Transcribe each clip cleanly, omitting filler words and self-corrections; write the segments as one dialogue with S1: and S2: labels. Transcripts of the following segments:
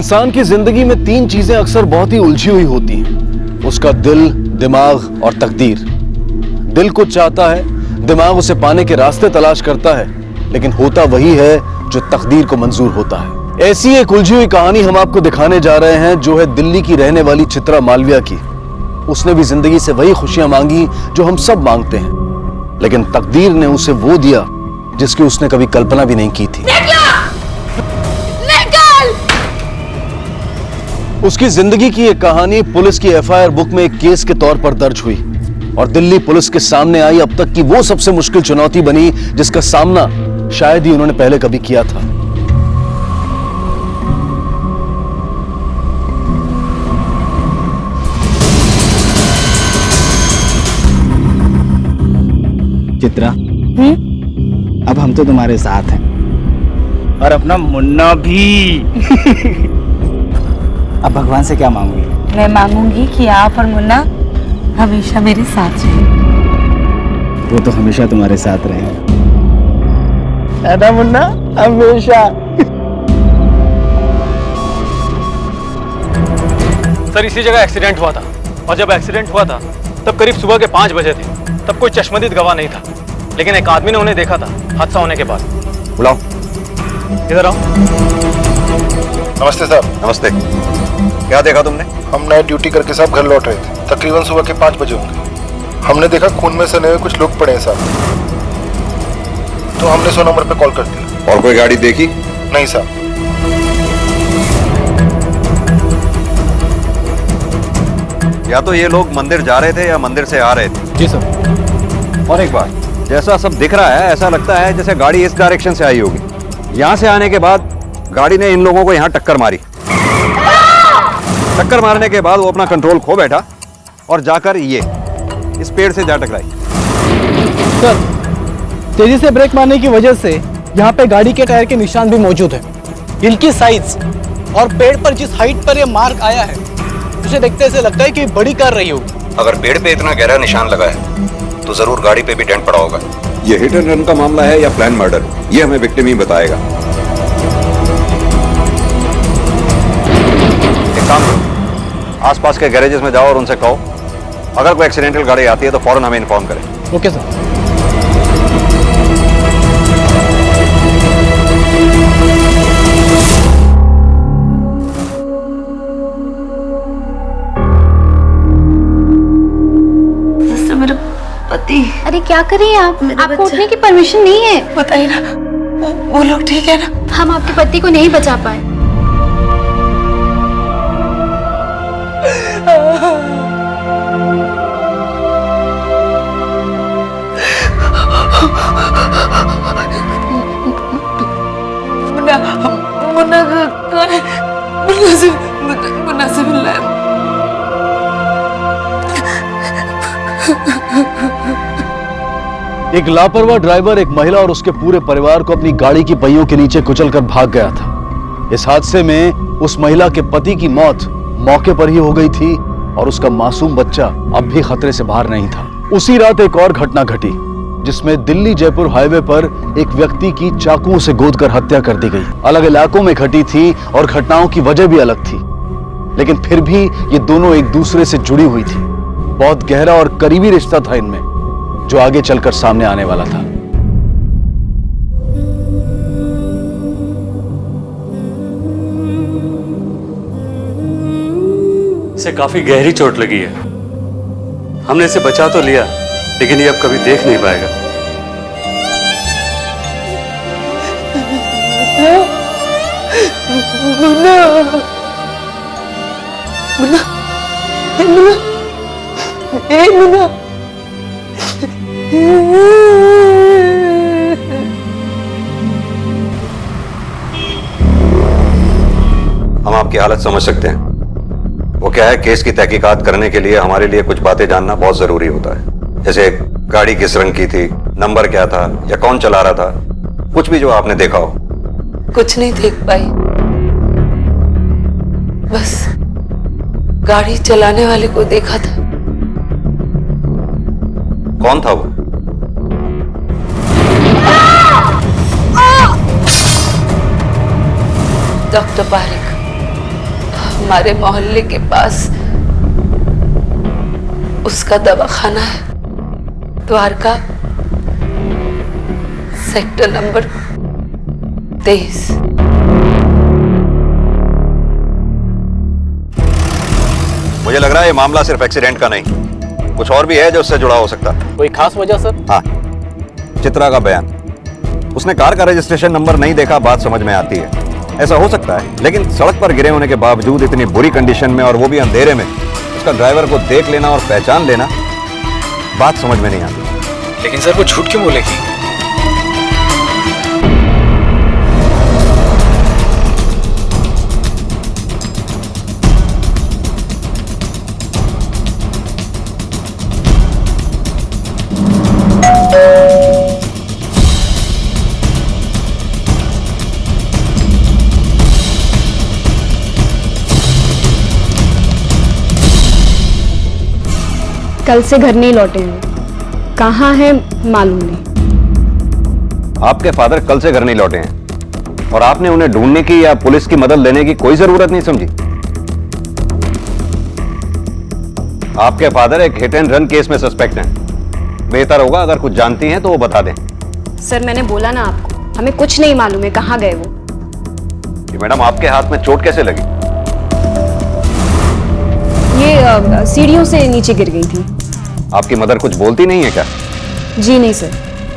S1: इंसान की जिंदगी में तीन चीजें अक्सर बहुत ही उलझी हुई होती हैं। उसका दिल, दिमाग और तकदीर। दिल कुछ चाहता है, दिमाग उसे पाने के रास्ते तलाश करता है, लेकिन होता वही है जो तकदीर को मंजूर होता है। ऐसी एक उलझी हुई कहानी हम आपको दिखाने जा रहे हैं, जो है दिल्ली की रहने वाली चित्रा मालविया की। उसने भी जिंदगी से वही खुशियां मांगी जो हम सब मांगते हैं, लेकिन तकदीर ने उसे वो दिया जिसकी उसने कभी कल्पना भी नहीं की थी। उसकी जिंदगी की एक कहानी पुलिस की एफआईआर बुक में एक केस के तौर पर दर्ज हुई और दिल्ली पुलिस के सामने आई अब तक की वो सबसे मुश्किल चुनौती बनी जिसका सामना शायद ही उन्होंने पहले कभी किया था।
S2: चित्रा, अब हम तो तुम्हारे साथ हैं और अपना मुन्ना भी। अब भगवान से क्या मांगोगी?
S3: मैं मांगूंगी कि आप और मुन्ना हमेशा मेरे साथ रहें।
S2: वो तो हमेशा तुम्हारे साथ रहे। है ना मुन्ना? हमेशा।
S4: सर, इसी जगह एक्सीडेंट हुआ था और जब एक्सीडेंट हुआ था तब करीब सुबह के 5 बजे थे। तब कोई चश्मदीद गवाह नहीं था, लेकिन एक आदमी ने उन्हें देखा था हादसा होने के बाद।
S1: बुलाओ।
S4: इधर आओ।
S5: नमस्ते सर।
S6: नमस्ते। क्या देखा तुमने?
S5: हम नाइट ड्यूटी करके साहब घर लौट रहे थे, तकरीबन सुबह के 5 बजे होंगे। हमने देखा खून में सने हुए कुछ लोग पड़े हैं साहब, तो हमने 100 नंबर पे कॉल कर दिया।
S6: और कोई गाड़ी देखी?
S5: नहीं साहब।
S6: या तो ये लोग मंदिर जा रहे थे या मंदिर से आ रहे थे।
S4: जी सर।
S6: और एक बात, जैसा सब दिख रहा है ऐसा लगता है जैसे गाड़ी इस डायरेक्शन से आई होगी। यहाँ से आने के बाद गाड़ी ने इन लोगों को यहाँ टक्कर मारी। टक्कर मारने के बाद वो अपना कंट्रोल खो बैठा और जाकर ये इस पेड़ से जा टकराई।
S7: सर, तेजी से ब्रेक मारने की वजह से यहाँ पे गाड़ी के टायर के निशान भी मौजूद है। इनकी साइज और पेड़ पर जिस हाइट पर ये मार्क आया है, उसे देखते ऐसे लगता है कि बड़ी कार रही होगी।
S6: अगर पेड़ पे इतना गहरा निशान लगा है तो जरूर गाड़ी पे भी डेंट पड़ा होगा। ये हिट एंड रन का मामला है या प्लान मर्डर, ये हमें विक्टिम ही बताएगा। एक काम करो, आसपास के गैरेजेस में जाओ और उनसे कहो अगर कोई एक्सीडेंटल गाड़ी आती है तो फौरन हमें इन्फॉर्म करें।
S7: Okay sir.
S3: मेरा पति।
S8: अरे क्या कर रही हैं आप? आपको उठने की परमिशन नहीं है।
S3: बताइए ना, वो लोग ठीक है ना?
S8: हम आपके पति को नहीं बचा पाए।
S3: मुन्ना, मुन्ना कौन है? मुन्ना से मिलना है।
S1: एक लापरवाह ड्राइवर एक महिला और उसके पूरे परिवार को अपनी गाड़ी की पहियों के नीचे कुचलकर भाग गया था। इस हादसे में उस महिला के पति की मौत मौके पर ही हो गई थी और उसका मासूम बच्चा अब भी खतरे से बाहर नहीं था। उसी रात एक और घटना घटी जिसमें दिल्ली जयपुर हाईवे पर एक व्यक्ति की चाकुओं से गोदकर हत्या कर दी गई। अलग इलाकों में घटी थी और घटनाओं की वजह भी अलग थी, लेकिन फिर भी ये दोनों एक दूसरे से जुड़ी हुई थी। बहुत गहरा और करीबी रिश्ता था इनमें, जो आगे चलकर सामने आने वाला था।
S4: इसे काफी गहरी चोट लगी है। हमने इसे बचा तो लिया, लेकिन ये अब कभी देख नहीं पाएगा।
S3: मुन्ना, मुन्ना, मुन्ना, मुन्ना।
S6: हम आपकी हालत समझ सकते हैं। वो क्या है, केस की तहकीकात करने के लिए हमारे लिए कुछ बातें जानना बहुत जरूरी होता है। जैसे गाड़ी किस रंग की थी, नंबर क्या था या कौन चला रहा था, कुछ भी जो आपने देखा हो।
S3: कुछ नहीं देख पाई, बस गाड़ी चलाने वाले को देखा था।
S6: कौन था वो?
S3: डॉक्टर पारिक। हमारे मोहल्ले के पास उसका दवाखाना है, द्वारका, सेक्टर नंबर 23।
S6: मुझे लग रहा है ये मामला सिर्फ एक्सीडेंट का नहीं, कुछ और भी है जो उससे जुड़ा हो सकता है।
S7: कोई खास वजह सर?
S6: हाँ, चित्रा का बयान। उसने कार का रजिस्ट्रेशन नंबर नहीं देखा, बात समझ में आती है, ऐसा हो सकता है, लेकिन सड़क पर गिरे होने के बावजूद इतनी बुरी कंडीशन में और वो भी अंधेरे में उसका ड्राइवर को देख लेना और पहचान लेना, बात समझ में नहीं आती।
S4: लेकिन सर वो झूठ क्यों बोलेगी?
S8: कल से घर नहीं लौटे हैं, कहाँ है मालूम नहीं।
S6: आपके फादर कल से घर नहीं लौटे हैं और आपने उन्हें ढूंढने की या पुलिस की मदद लेने की कोई जरूरत नहीं समझी। आपके फादर एक हिट एंड रन केस में सस्पेक्ट हैं। बेहतर होगा अगर कुछ जानती हैं तो वो बता दें।
S8: सर मैंने बोला ना आपको, हमें कुछ नहीं मालूम है कहाँ गए वो।
S6: कि मैडम आपके हाथ में चोट कैसे लगी?
S8: ये सीढ़ियों से नीचे गिर गई थी।
S6: आपकी मदर कुछ बोलती नहीं है क्या?
S8: जी नहीं सर,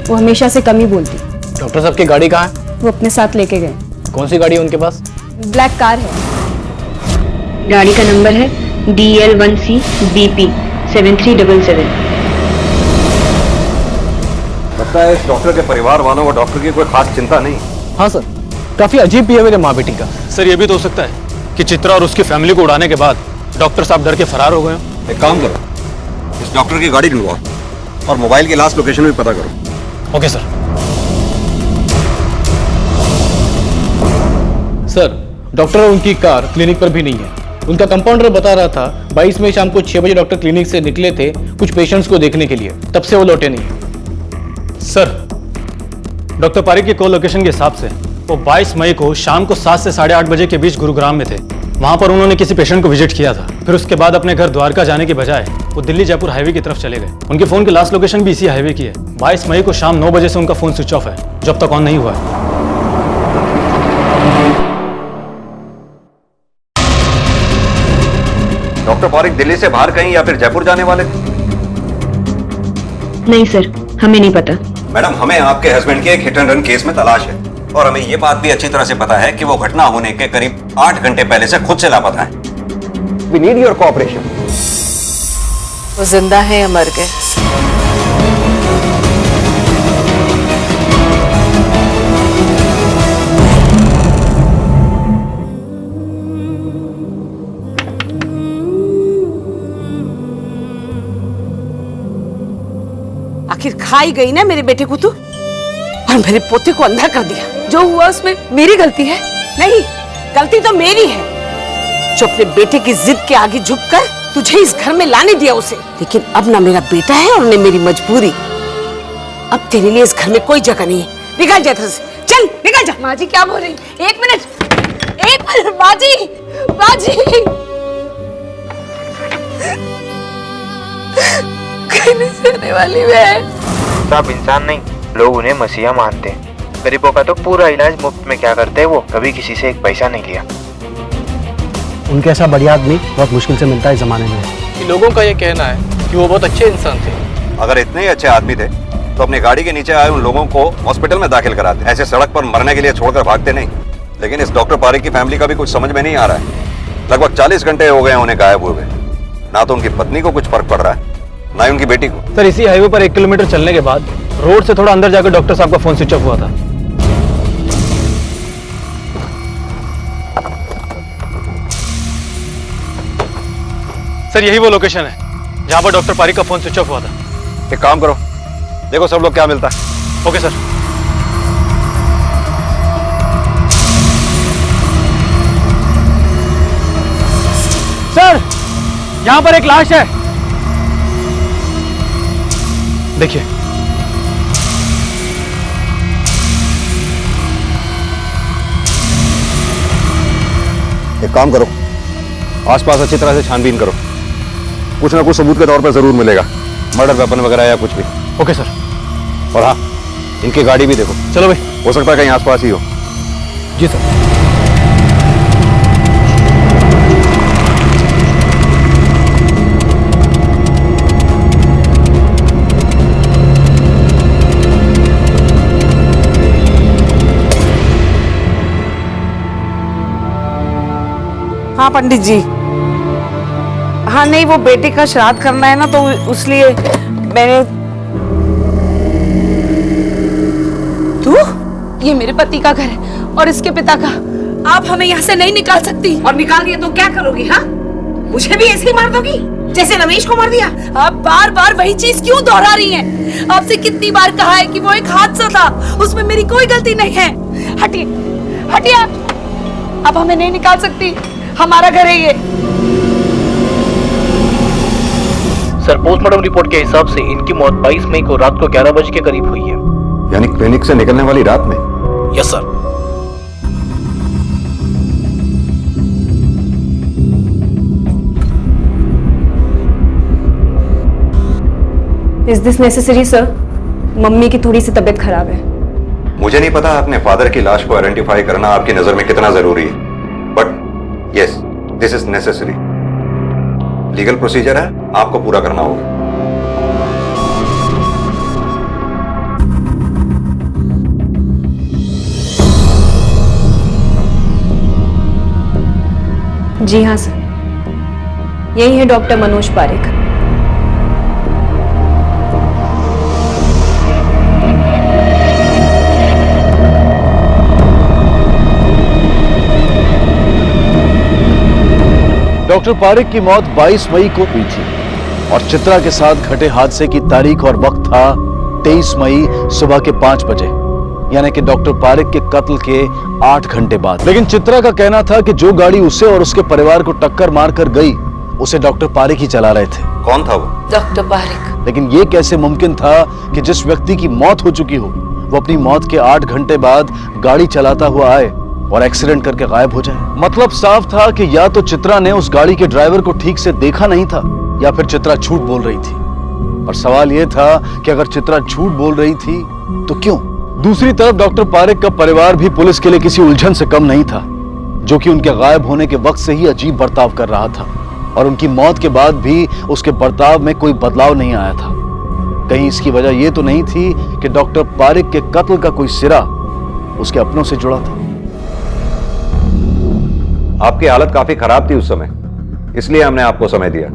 S8: वो हमेशा से कम ही बोलती।
S7: डॉक्टर साहब की गाड़ी कहाँ है?
S8: वो अपने साथ लेके गए।
S7: कौन सी गाड़ी है उनके पास?
S8: ब्लैक कार है।
S9: गाड़ी का नंबर है DL1C BP 7377।
S6: लगता है इस डॉक्टर के परिवार वालों को डॉक्टर की कोई खास चिंता नहीं।
S7: हाँ सर, काफी अजीब बिहेवियर है माँ बेटी का।
S4: सर ये भी तो हो सकता है कि चित्रा और उसकी फैमिली को उड़ाने के बाद डॉक्टर साहब डर के फरार हो गए हो।
S6: एक काम करो, इस डॉक्टर की गाड़ी ढूंढवाओ और मोबाइल की लास्ट लोकेशन भी पता करो।
S4: Okay sir.
S7: सर, डॉक्टर और उनकी कार क्लिनिक पर भी नहीं है। उनका कंपाउंडर बता रहा था 22 मई शाम को 6 बजे डॉक्टर क्लिनिक से निकले थे कुछ पेशेंट्स को देखने के लिए, तब से वो लौटे नहीं।
S4: सर, डॉक्टर पारिक की कॉल लोकेशन के हिसाब से वो 22 मई को शाम को 7 से 8:30 बजे के बीच गुरुग्राम में थे। वहां पर उन्होंने किसी पेशेंट को विजिट किया था। फिर उसके बाद अपने घर द्वारका जाने के बजाय वो दिल्ली जयपुर हाईवे की तरफ चले गए। उनके फोन की लास्ट लोकेशन भी इसी हाईवे की है। 22 मई को शाम 9 बजे से उनका फोन स्विच ऑफ है, जब तक ऑन नहीं हुआ है।
S6: डॉक्टर पारिक दिल्ली से बाहर कहीं या फिर जयपुर जाने वाले थे?
S9: नहीं सर, हमें नहीं पता।
S6: मैडम, हमें आपके हस्बैंड के एक हिट एंड रन केस में तलाश है और हमें ये बात भी अच्छी तरह से पता है कि वो घटना होने के करीब 8 घंटे पहले से खुद से लापता है। We need your cooperation.
S3: वो जिंदा है या मर गए?
S10: आखिर खाई गई ना मेरे बेटे को तू, और मेरे पोते को अंधा कर दिया।
S3: जो हुआ उसमें मेरी गलती है?
S10: नहीं, गलती तो मेरी है जो अपने बेटे की जिद के आगे झुककर तुझे इस घर में लाने दिया उसे। लेकिन अब ना मेरा बेटा है और न मेरी मजबूरी। अब तेरे लिए इस घर में कोई जगह नहीं है। निकल जा इधर से, चल निकल जा।
S3: माँ जी क्या बोल रही? एक मिनट माँ जी, माँ जी। कहने से आने वाली मैं।
S11: सब इंसान नहीं, लोग उन्हें मसीहा मानते हैं। गरीबों का तो पूरा इलाज मुफ्त में क्या करते हैं वो, कभी किसी से एक पैसा नहीं लिया।
S7: उनके ऐसा बढ़िया आदमी बहुत मुश्किल से मिलता है इस जमाने में। लोगों का ये कहना है कि वो बहुत अच्छे इंसान थे।
S6: अगर इतने ही अच्छे आदमी थे तो अपनी गाड़ी के नीचे आए उन लोगों को हॉस्पिटल में दाखिल कराते, ऐसे सड़क पर मरने के लिए छोड़कर भागते नहीं। लेकिन इस डॉक्टर पारिक की फैमिली का भी कुछ समझ में नहीं आ रहा है। लगभग 40 घंटे हो गए उन्हें गायब हुए। ना तो उनकी पत्नी को कुछ फर्क पड़ रहा है, ना ही उनकी बेटी को।
S4: सर, इसी हाईवे पर 1 किलोमीटर चलने के बाद रोड से थोड़ा अंदर जाकर डॉक्टर साहब का फोन स्विच ऑफ हुआ था। सर, यही वो लोकेशन है जहां पर डॉक्टर पारिक का फोन स्विच ऑफ हुआ था।
S6: एक काम करो, देखो सब लोग क्या मिलता है।
S4: Okay sir. सर, यहां पर एक लाश है, देखिए।
S6: एक काम करो, आसपास अच्छी तरह से छानबीन करो, कुछ ना कुछ सबूत के तौर पर जरूर मिलेगा, मर्डर वेपन वगैरह या कुछ भी।
S4: Okay sir.
S6: और हाँ, इनकी गाड़ी भी देखो।
S4: चलो भाई।
S6: हो सकता है कहीं आसपास ही हो।
S4: जी सर।
S10: हाँ पंडित जी। हाँ नहीं, वो बेटे का श्राद्ध करना है ना, तो उसलिए मैंने। तू?
S8: ये मेरे पति का घर है और इसके पिता का। आप हमें यहाँ से नहीं निकाल सकती।
S10: और निकाल दिया तो क्या करोगी? हाँ, मुझे भी ऐसे ही मार दोगी जैसे रमेश को मार दिया?
S8: आप बार बार वही चीज क्यों दोहरा रही हैं? आपसे कितनी बार कहा है कि वो एक हादसा था, उसमें मेरी कोई गलती नहीं है। हटिए, हटिए आप हमें नहीं निकाल सकती, हमारा घर है ये।
S12: सर, पोस्टमार्टम रिपोर्ट के हिसाब से इनकी मौत 22 मई को रात को 11 बजे के करीब हुई है।
S6: यानी क्लिनिक से निकलने वाली रात में?
S12: Yes sir.
S8: Is this necessary, sir? Mummy की थोड़ी सी तबीयत खराब है।
S6: मुझे नहीं पता अपने फादर की लाश को आइडेंटिफाई करना आपकी नजर में कितना जरूरी है, but yes, this is necessary. Legal procedure है, आपको पूरा करना होगा।
S8: जी हाँ सर, यही है डॉक्टर मनोज पारेख।
S1: डॉक्टर पारेख की मौत 22 मई को हुई थी और चित्रा के साथ घटे हादसे की तारीख और वक्त था 23 मई सुबह के 5 बजे, यानी कि डॉक्टर पारेख के कत्ल के 8 घंटे बाद। लेकिन चित्रा का कहना था कि जो गाड़ी उसे और उसके परिवार को टक्कर मारकर गई, उसे डॉक्टर पारेख ही चला रहे थे।
S6: कौन था वो?
S10: डॉक्टर पारेख।
S1: लेकिन यह कैसे मुमकिन था कि जिस व्यक्ति की मौत हो चुकी हो, वो अपनी मौत के 8 घंटे बाद गाड़ी चलाता हुआ आए और एक्सीडेंट करके गायब हो जाए? मतलब साफ था कि या तो चित्रा ने उस गाड़ी के ड्राइवर को ठीक से देखा नहीं था, या फिर चित्रा झूठ बोल रही थी। और सवाल यह था कि अगर चित्रा झूठ बोल रही थी तो क्यों? दूसरी तरफ डॉक्टर पारेख का परिवार भी पुलिस के लिए किसी उलझन से कम नहीं था, जो कि उनके गायब होने के वक्त से ही अजीब बर्ताव कर रहा था और उनकी मौत के बाद भी उसके बर्ताव में कोई बदलाव नहीं आया था। कहीं इसकी वजह यह तो नहीं थी कि डॉक्टर पारेख के कत्ल का कोई सिरा उसके अपनों से जुड़ा था?
S6: आपकी हालत काफी खराब थी उस समय, इसलिए हमने आपको समय दिया।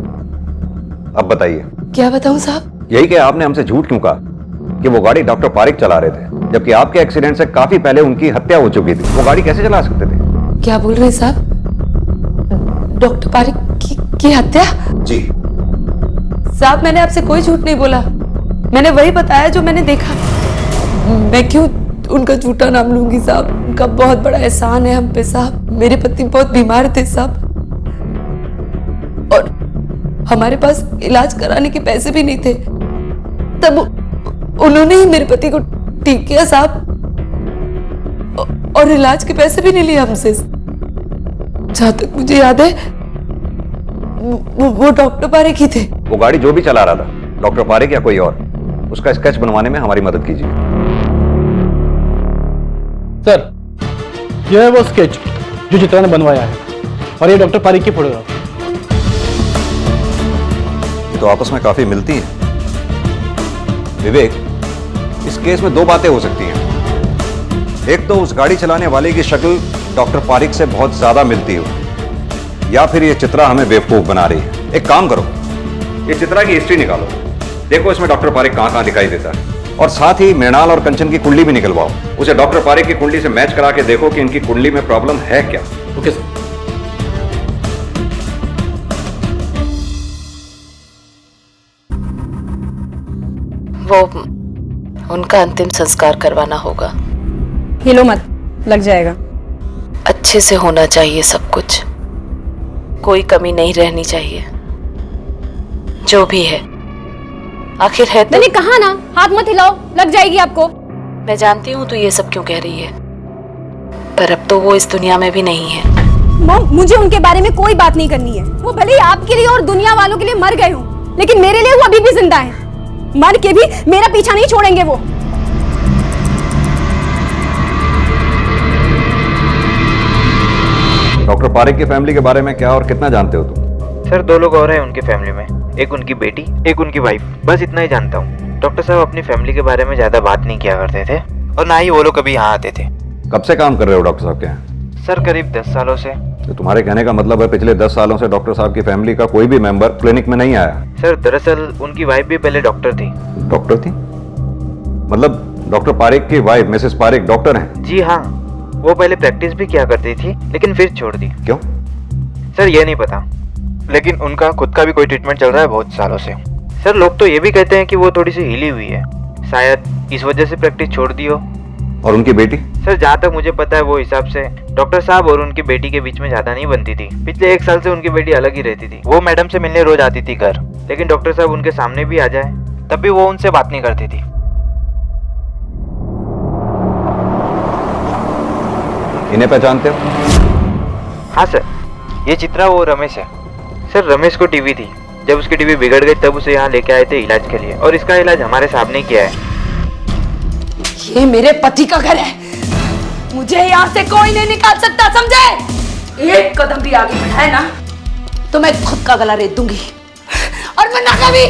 S6: अब बताइए।
S8: क्या बताऊं साहब?
S6: यही कि आपने हमसे झूठ क्यों कहा कि वो गाड़ी डॉक्टर पारेख चला रहे थे, जबकि आपके एक्सीडेंट से काफी पहले उनकी हत्या हो चुकी थी। वो गाड़ी कैसे चला सकते थे?
S8: क्या बोल रहे हैं साहब? डॉक्टर पारेख की हत्या?
S6: जी
S8: साहब, मैंने आपसे कोई झूठ नहीं बोला, मैंने वही बताया जो मैंने देखा। मैं क्यों उनका झूठा नाम लूंगी साहब? उनका बहुत बड़ा एहसान है हम पे साहब। मेरे पति बहुत बीमार थे साहब, और हमारे पास इलाज कराने के पैसे भी नहीं थे, तब उन्होंने ही मेरे पति को ठीक किया साहब, और इलाज के पैसे भी नहीं लिए हमसे। जहां तक मुझे याद है वो डॉक्टर पारेख ही थे।
S6: वो गाड़ी जो भी चला रहा था, डॉक्टर पारेख या कोई और, उसका स्केच बनवाने में हमारी मदद कीजिए।
S7: सर, यह है वो स्केच जो चित्रा ने बनवाया है, और ये डॉक्टर पारेख की फोटोग्राफ।
S6: ये तो आपस में काफी मिलती हैं। विवेक, इस केस में दो बातें हो सकती हैं। एक तो उस गाड़ी चलाने वाले की शक्ल डॉक्टर पारेख से बहुत ज्यादा मिलती हो, या फिर ये चित्रा हमें बेवकूफ बना रही है। एक काम करो, ये चित्रा की हिस्ट्री निकालो, देखो इसमें डॉक्टर पारेख कहां कहां दिखाई देता है, और साथ ही मृणाल और कंचन की कुंडली भी निकलवाओ। उसे डॉक्टर पारेख की कुंडली से मैच करा के देखो कि इनकी कुंडली में प्रॉब्लम है क्या।
S4: Okay sir.
S10: वो उनका अंतिम संस्कार करवाना होगा।
S8: हिलो मत, लग जाएगा।
S10: अच्छे से होना चाहिए सब कुछ, कोई कमी नहीं रहनी चाहिए। जो भी है आखिर है तो।
S8: मैंने कहा ना, हाथ मत हिलाओ, लग जाएगी आपको।
S10: मैं जानती हूँ तू ये सब क्यों कह रही है, पर अब तो वो इस दुनिया में भी नहीं है।
S13: मॉम, मुझे उनके बारे में कोई बात नहीं करनी है। वो भले ही आपके लिए और दुनिया वालों के लिए मर गए हों, लेकिन मेरे लिए वो अभी भी जिंदा है। मर के भी मेरा पीछा नहीं छोड़ेंगे वो।
S6: डॉक्टर पारिक की फैमिली के बारे में क्या और कितना जानते हो तुम?
S11: सर 2 लोग और हैं उनकी फैमिली में, एक उनकी बेटी, एक उनकी वाइफ, बस इतना ही जानता हूँ। डॉक्टर साहब अपनी फैमिली के बारे में ज्यादा बात नहीं किया करते थे और ना ही वो लोग कभी यहाँ आते थे।
S6: कब से काम कर रहे हो डॉक्टर साहब के यहाँ?
S11: सर करीब 10 सालों से।
S6: तो तुम्हारे कहने का मतलब है पिछले 10 सालों से डॉक्टर साहब की फैमिली का कोई भी मेंबर क्लिनिक में नहीं आया?
S11: सर दरअसल उनकी वाइफ भी पहले डॉक्टर थी।
S6: डॉक्टर थी? मतलब डॉक्टर पारिक की वाइफ मिसेस पारिक डॉक्टर हैं?
S11: जी हाँ, वो पहले प्रैक्टिस भी किया करती थी लेकिन फिर छोड़ दी।
S6: क्यों?
S11: सर ये नहीं पता, लेकिन उनका खुद का भी कोई ट्रीटमेंट चल रहा है बहुत सालों से। सर लोग तो ये भी कहते हैं कि वो थोड़ी सी हिली हुई है, शायद इस वजह से प्रैक्टिस छोड़ दी हो।
S6: और उनकी बेटी?
S11: सर जहाँ तक मुझे पता है वो हिसाब से डॉक्टर साहब और उनकी बेटी के बीच में ज्यादा नहीं बनती थी। पिछले 1 साल से उनकी बेटी अलग ही रहती थी। वो मैडम से मिलने रोज आती थी घर, लेकिन डॉक्टर साहब उनके सामने भी आ जाए तब भी वो उनसे बात नहीं करती थी।
S6: इन्हें पहचानते हो?
S11: हाँ सर, ये चित्रा वो रमेश है। सर रमेश को टीबी थी, जब उसकी टीबी बिगड़ गई तब उसे यहाँ लेके आए थे इलाज के लिए, और इसका इलाज हमारे साहब ने किया है।
S10: ये मेरे पति का घर है, मुझे यहाँ से कोई नहीं निकाल सकता, समझे? एक कदम भी आगे बढ़ाए ना तो मैं खुद का गला रेत दूंगी, और वरना कभी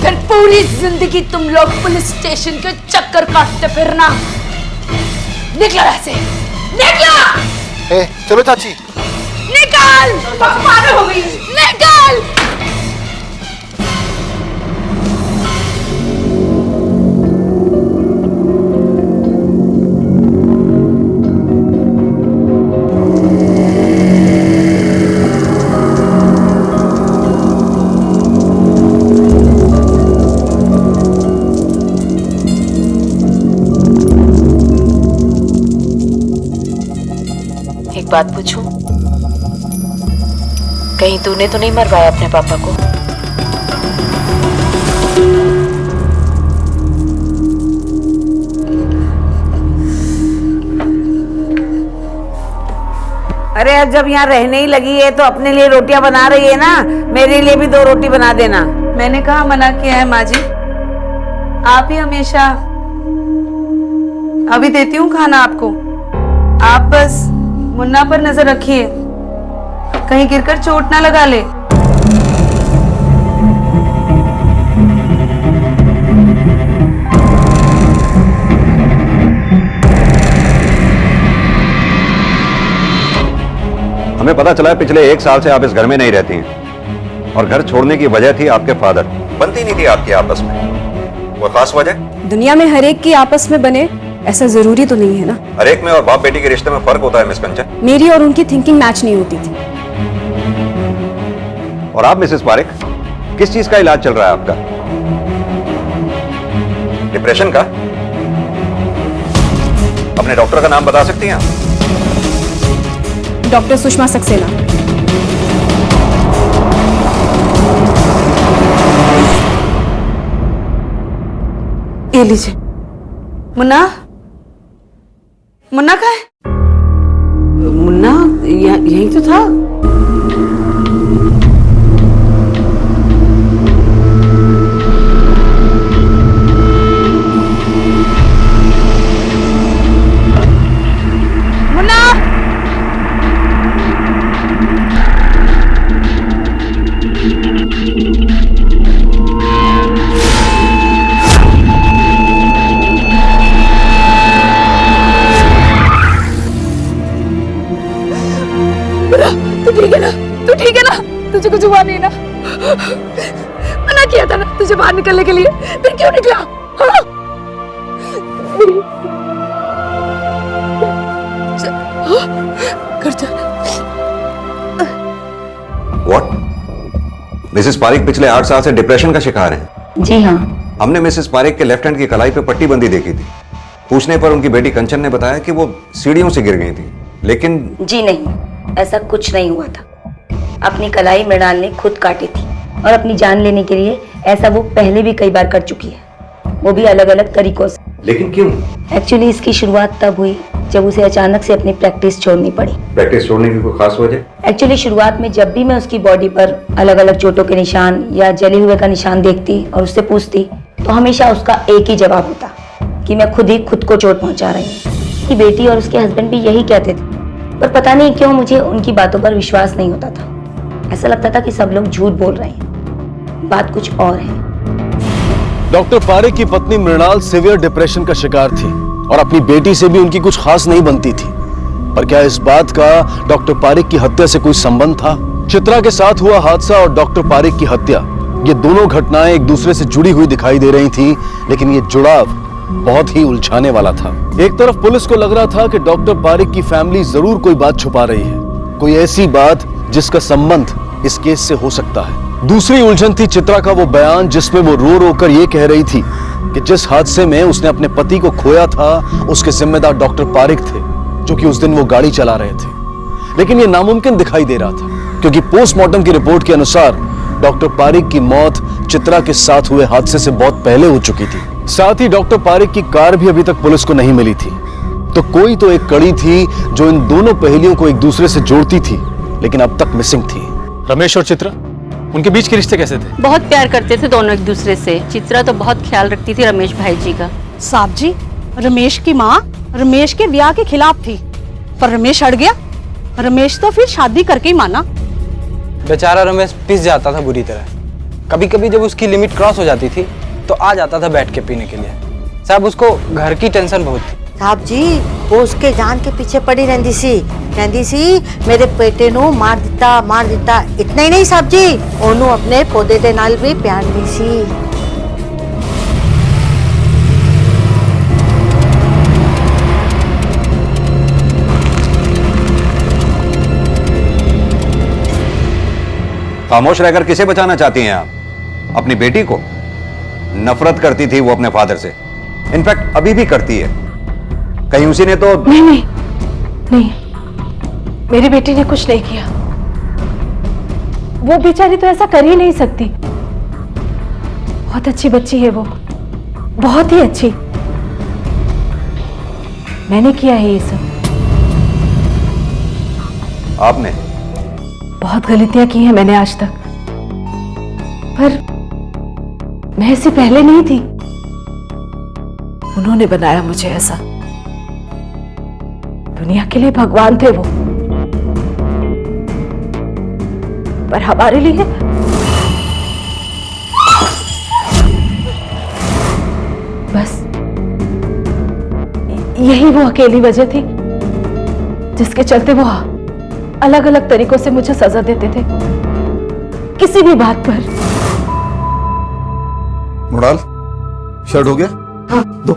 S10: फिर पूरी जिंदगी तुम लोग पुलिस स्टेशन के चक्कर काटते फिरना। निकलो ऐसे, निकलो!
S5: ए, चलो चाची।
S10: निकाल! पागल हो गई, निकाल!
S3: एक बात पूछूं? कहीं तूने तो नहीं मरवाया अपने पापा को?
S10: अरे अब जब यहाँ रहने ही लगी है तो अपने लिए रोटियां बना रही है ना, मेरे लिए भी 2 रोटी बना देना।
S8: मैंने कहा मना किया है माँ जी, आप ही हमेशा। अभी देती हूँ खाना आपको, आप बस मुन्ना पर नजर रखिए, कहीं गिरकर चोट ना लगा ले।
S6: हमें पता चला है पिछले 1 साल से आप इस घर में नहीं रहती हैं, और घर छोड़ने की वजह थी आपके फादर। बनती नहीं थी आपकी आपस में, वो खास वजह?
S13: दुनिया में हर एक की आपस में बने ऐसा जरूरी तो नहीं है ना।
S6: हर एक में और बाप बेटी के रिश्ते में फर्क होता है मिस कंचन।
S13: मेरी और उनकी थिंकिंग मैच नहीं होती थी।
S6: और आप मिसेस पारिक, किस चीज का इलाज चल रहा है आपका? डिप्रेशन का? अपने डॉक्टर का नाम बता सकती हैं आप?
S13: डॉक्टर सुषमा सक्सेना।
S8: ये लीजिए। मुन्ना, मुन्ना कहाँ है?
S10: मुन्ना यहीं तो था। तू ठीक है ना? तू ठीक है ना? तुझे कुछ हुआ नहीं ना? मना किया था ना तुझे बाहर निकलने के लिए, फिर क्यों निकला? हाँ? कर चल।
S6: What? मिसेस पारिक पिछले 8 साल से डिप्रेशन का शिकार हैं।
S9: जी हाँ।
S6: हमने मिसेस पारिक के लेफ्ट हैंड की कलाई पे पट्टी बंदी देखी थी। पूछने पर उनकी बेटी कंचन ने बताया कि वो सीढ़ियों से गिर गई थी, लेकिन
S9: जी नहीं, ऐसा कुछ नहीं हुआ था। अपनी कलाई मृणाल ने खुद काटी थी, और अपनी जान लेने के लिए ऐसा वो पहले भी कई बार कर चुकी है, वो भी अलग अलग तरीकों से।
S6: लेकिन क्यों?
S9: एक्चुअली इसकी शुरुआत तब हुई जब उसे अचानक से अपनी प्रैक्टिस छोड़नी पड़ी।
S6: प्रैक्टिस छोड़ने की कोई खास वजह?
S9: एक्चुअली शुरुआत में जब भी मैं उसकी बॉडी पर अलग अलग चोटों के निशान या जले हुए का निशान देखती और उससे पूछती तो हमेशा उसका एक ही जवाब होता कि मैं खुद ही खुद को चोट पहुंचा रही हूँ। उसकी बेटी और उसके हस्बैंड भी यही कहते थे, पर पता नहीं क्यों मुझे उनकी बातों पर विश्वास नहीं होता था। ऐसा लगता था कि सब लोग झूठ बोल रहे हैं, बात कुछ और है।
S1: डॉक्टर पारिक की पत्नी मृणाल सीवियर डिप्रेशन का शिकार थी और अपनी बेटी से भी उनकी कुछ खास नहीं बनती थी। पर क्या इस बात का डॉक्टर पारिक की हत्या से कोई संबंध था? चित्रा के साथ हुआ हादसा और डॉक्टर पारिक की हत्या, ये दोनों घटनाएं एक दूसरे से जुड़ी हुई दिखाई दे रही थी, लेकिन ये जुड़ाव बहुत ही उलझाने वाला था। एक तरफ पुलिस को लग रहा था कि डॉक्टर पारिक की फैमिली जरूर कोई बात छुपा रही है, कोई ऐसी बात जिसका संबंध इस केस से हो सकता है। दूसरी उलझन थी चित्रा का वो बयान जिसमें वो रो रो कर ये कह रही थी कि जिस हादसे में उसने अपने पति को खोया था उसके जिम्मेदार डॉक्टर पारिक थे, जो कि उस दिन वो गाड़ी चला रहे थे। लेकिन ये नामुमकिन दिखाई दे रहा था क्योंकि पोस्टमार्टम की रिपोर्ट के अनुसार डॉक्टर पारिक की मौत चित्रा के साथ हुए हादसे से बहुत पहले हो चुकी थी। साथ ही डॉक्टर पारिक की कार भी अभी तक पुलिस को नहीं मिली थी। तो कोई तो एक कड़ी थी जो इन दोनों पहेलियों को एक दूसरे से जोड़ती थी, लेकिन अब तक मिसिंग थी।
S4: रमेश और चित्रा, उनके बीच के रिश्ते कैसे थे?
S14: बहुत प्यार करते थे दोनों एक दूसरे से। चित्रा तो बहुत ख्याल रखती थी रमेश भाई जी का।
S13: साहब जी, रमेश की माँ रमेश के ब्याह के खिलाफ थी, पर रमेश अड़ गया। रमेश तो फिर शादी करके ही माना।
S7: बेचारा रमेश पिस जाता था बुरी तरह। कभी कभी जब उसकी लिमिट क्रॉस हो जाती थी तो आ जाता था बैठ के पीने के लिए। साहब उसको घर की टेंशन बहुत थी।
S15: साहब जी, वो उसके जान के पीछे पड़ी रहती सी मेरे बेटे नु मार दिता। इतना ही नहीं साहब जी, ओनू अपने पौधे दे नाल भी प्यार दी सी।
S6: खामोश रहकर किसे बचाना चाहती हैं आप? अपनी बेटी को? नफरत करती थी वो अपने फादर से, इनफैक्ट अभी भी करती है। कहीं उसी ने तो
S13: नहीं, मेरी बेटी ने कुछ नहीं किया। वो बेचारी तो ऐसा कर ही नहीं सकती। बहुत अच्छी बच्ची है वो, बहुत ही अच्छी। मैंने किया है ये सब।
S6: आपने?
S13: बहुत गलतियां की हैं मैंने आज तक, पर मैं इससे पहले नहीं थी। उन्होंने बनाया मुझे ऐसा। दुनिया के लिए भगवान थे वो, पर हमारे लिए बस यही वो अकेली वजह थी जिसके चलते वो अलग अलग तरीकों से मुझे सजा देते थे, किसी भी बात पर।
S5: मृणाल, शर्ट हो गया?
S13: हाँ।
S5: दो।